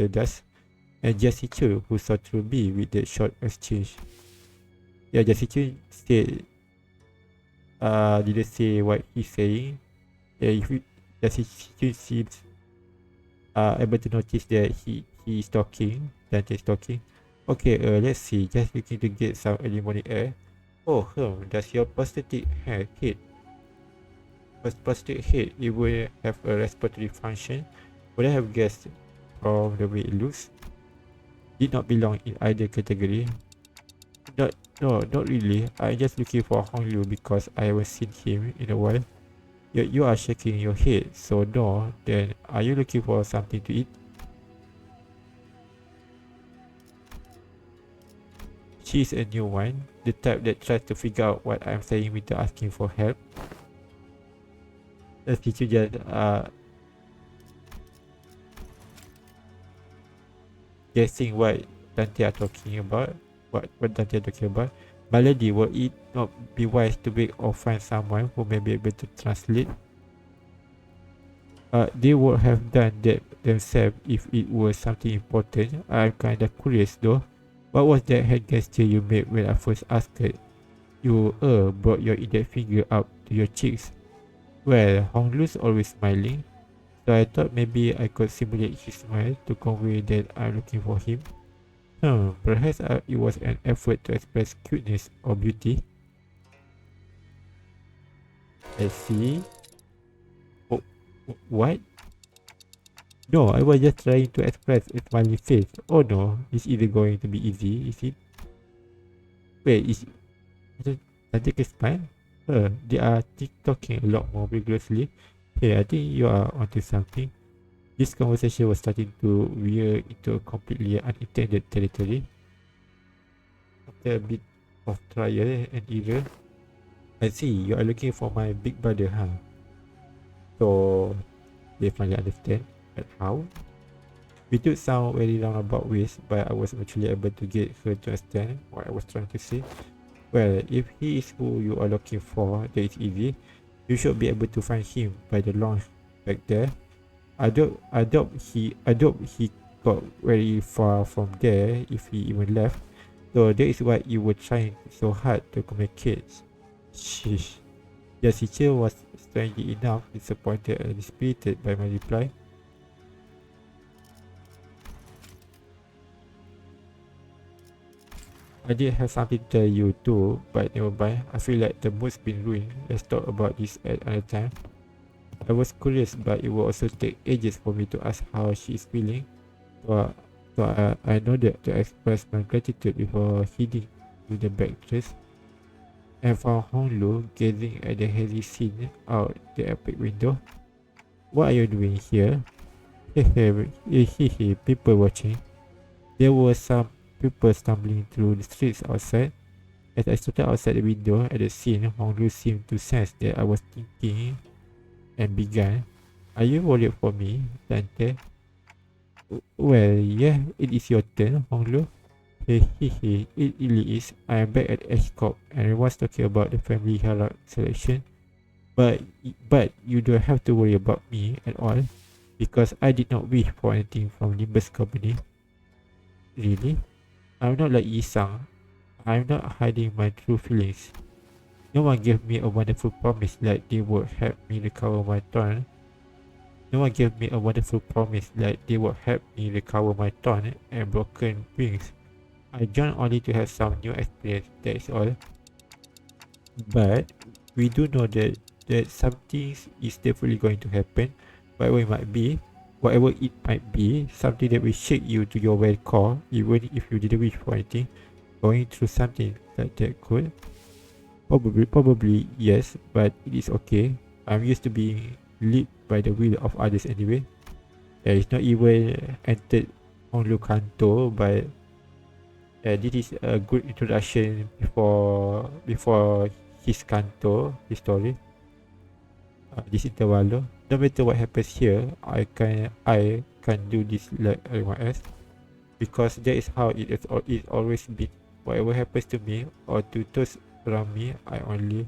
does. And Jesse Chu, who saw through me with that short exchange. Yeah, Jesse Chu said, didn't say what he's saying. Yeah, Jesse Chu seems able to notice that he is talking, Dante is talking. Okay, let's see. Just looking to get some early morning air. Oh, does your prosthetic head even have a respiratory function? Would I have guessed from the way it looks? Did not belong in either category. No, not really. I'm just looking for Hong Liu because I haven't seen him in a while. You are shaking your head, so no. Then, are you looking for something to eat? She's a new one, the type that tries to figure out what I'm saying without asking for help. The teacher just guessing what Dante are talking about. What Dante are talking about. My lady, will it not be wise to wait or find someone who may be able to translate? They would have done that themselves if it was something important. I'm kinda curious though. What was that hand gesture you made when I first asked it? You brought your index finger up to your cheeks. Well, Hong Lu's always smiling, so I thought maybe I could simulate his smile to convey that I'm looking for him. Perhaps it was an effort to express cuteness or beauty. I see. Oh, what? No, I was just trying to express a smiley face. Oh no, it's either going to be easy, is it? Wait, I think it's fine. They are TikToking a lot more vigorously. Hey, I think you are onto something. This conversation was starting to veer into a completely unintended territory. After a bit of trial and error, I see you are looking for my big brother, huh? So they finally understand. But how? We took some very roundabout ways, but I was actually able to get her to understand what I was trying to say. Well, if he is who you are looking for, that is easy. You should be able to find him by the launch back there. I doubt he got very far from there if he even left. So that is why you were trying so hard to communicate. Sheesh. The teacher was strangely enough disappointed and dispirited by my reply. I did have something to tell you too, but never mind. I feel like the mood's been ruined. Let's talk about this at another time. I was curious, but it will also take ages for me to ask how she is feeling. So I know that to express my gratitude before heading to the back dress. And found Hong Lu gazing at the hazy scene out the epic window. What are you doing here? Hehe, people watching. There were some people stumbling through the streets outside. As I stood outside the window at the scene, Hong Lu seemed to sense that I was thinking and began. Are you worried for me, Dante? Well, yeah, it is your turn, Hong Lu. Hehehe, it really is. I am back at H-Corp and I was talking about the family halal selection. But you don't have to worry about me at all because I did not wish for anything from Limbus company. Really? I'm not like Yi-sang. I'm not hiding my true feelings. No one gave me a wonderful promise like they would help me recover my torn. No one gave me a wonderful promise like they would help me recover my torn and broken wings. I joined only to have some new experience, that is all. But we do know that something is definitely going to happen. Whatever it might be, something that will shake you to your very core, even if you didn't wish for anything. Going through something like that could probably yes, but it is okay. I'm used to being led by the will of others anyway. There is not even entered Honglu Kanto, but this is a good introduction before his Kanto, his story. This Intervallo. No matter what happens here, I can do this like everyone else because that is how it's always been. Whatever happens to me or to those around me, I only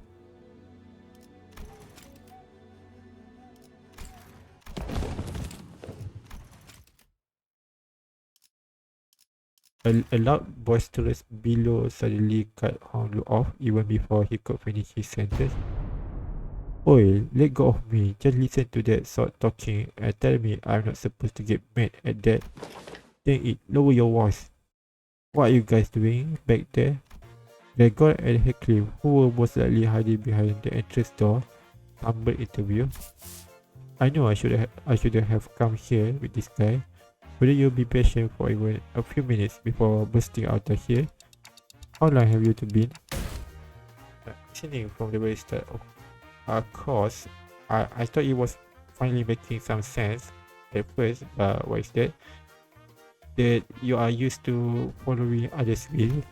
a loud boisterous bellow suddenly cut Honglu off even before he could finish his sentence. Oi, let go of me. Just listen to that sort talking and tell me I'm not supposed to get mad at that. Dang it, lower your voice. What are you guys doing back there? Gregor and Heckler, who were most likely hiding behind the entrance door, stumbled into view. I know I shouldn't have come here with this guy. Wouldn't you be patient for even a few minutes before bursting out of here? How long have you two been? Listening from the very start of our course, I thought it was finally making some sense at first, but what is that? That you are used to following others' will.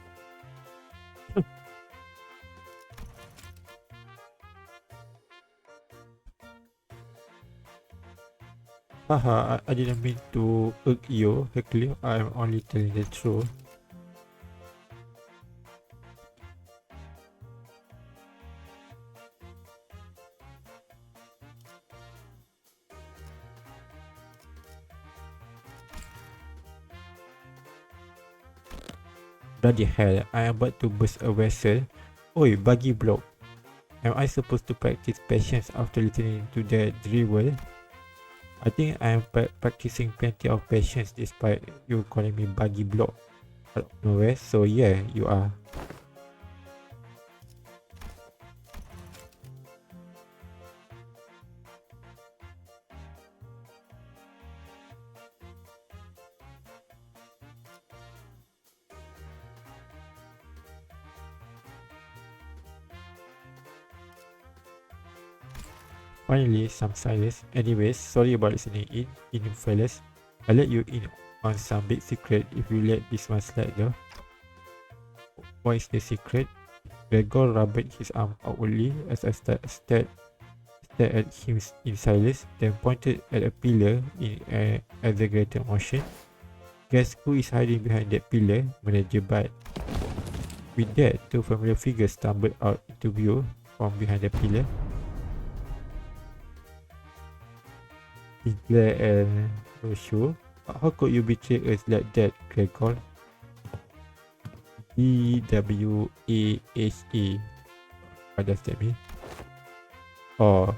Haha, I didn't mean to irk you, Hercule. I'm only telling the truth. Bloody hell, I am about to burst a vessel. Oi, buggy block. Am I supposed to practice patience after listening to that drivel? I think I am practicing plenty of patience despite you calling me buggy block out of nowhere. So yeah, you are. Finally, some silence. Anyways, sorry about listening in fellas. I let you in on some big secret if you let this one slide though. What is the secret? Gregor rubbed his arm outwardly as I stared at him in silence, then pointed at a pillar in an exaggerated motion. Guess who is hiding behind that pillar? Manager Bud. With that, two familiar figures stumbled out into view from behind the pillar. Sinclair and Rochelle. How could you betray us like that, Gregor? BWAHA. What does that mean? Oh,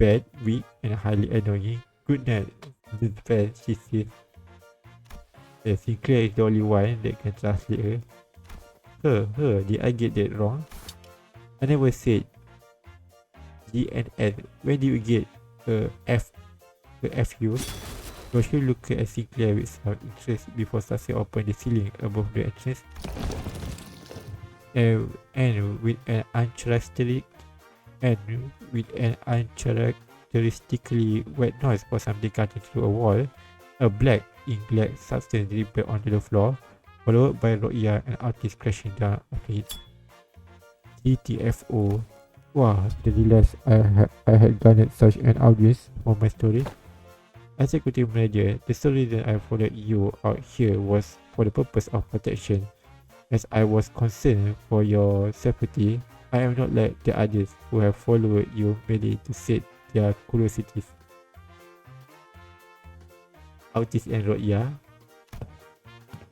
bad, weak, and highly annoying. Good night, this bad, she said. Sinclair is the only one that can translate her. Did I get that wrong? I never said G and N. When did you get F? The FU. Rochelle looked at Sinclair with some interest before Sasha opened the ceiling above the entrance. And with an uncharacteristically wet noise for something cutting through a wall, a black ink-like substance dribbled onto the floor, followed by Roya and Artis crashing down after it. GTFO. Wow, didn't realize I had garnered such an audience for my story. Executive Manager, the sole reason I followed you out here was for the purpose of protection. As I was concerned for your safety, I am not like the others who have followed you merely to sate their curiosities. Autis and Roya.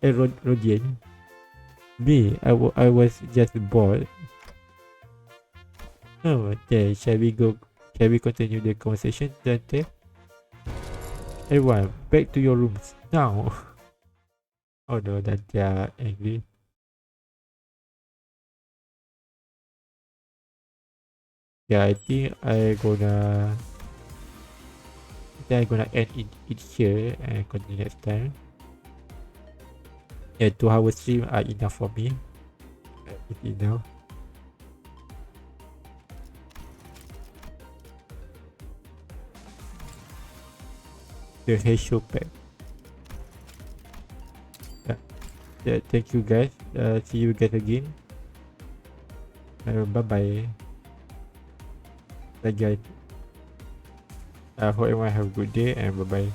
Rodian. Me, I was just bored. Oh, then shall we continue the conversation, Dante? Everyone, back to your rooms now. Oh no, that they are angry. Yeah, I think I'm gonna end it here and continue next time. Yeah, 2 hours stream are enough for me. It's enough. The Heisho pack. Yeah, thank you guys. See you guys again. Bye bye. Bye guys. I hope everyone have a good day and bye bye.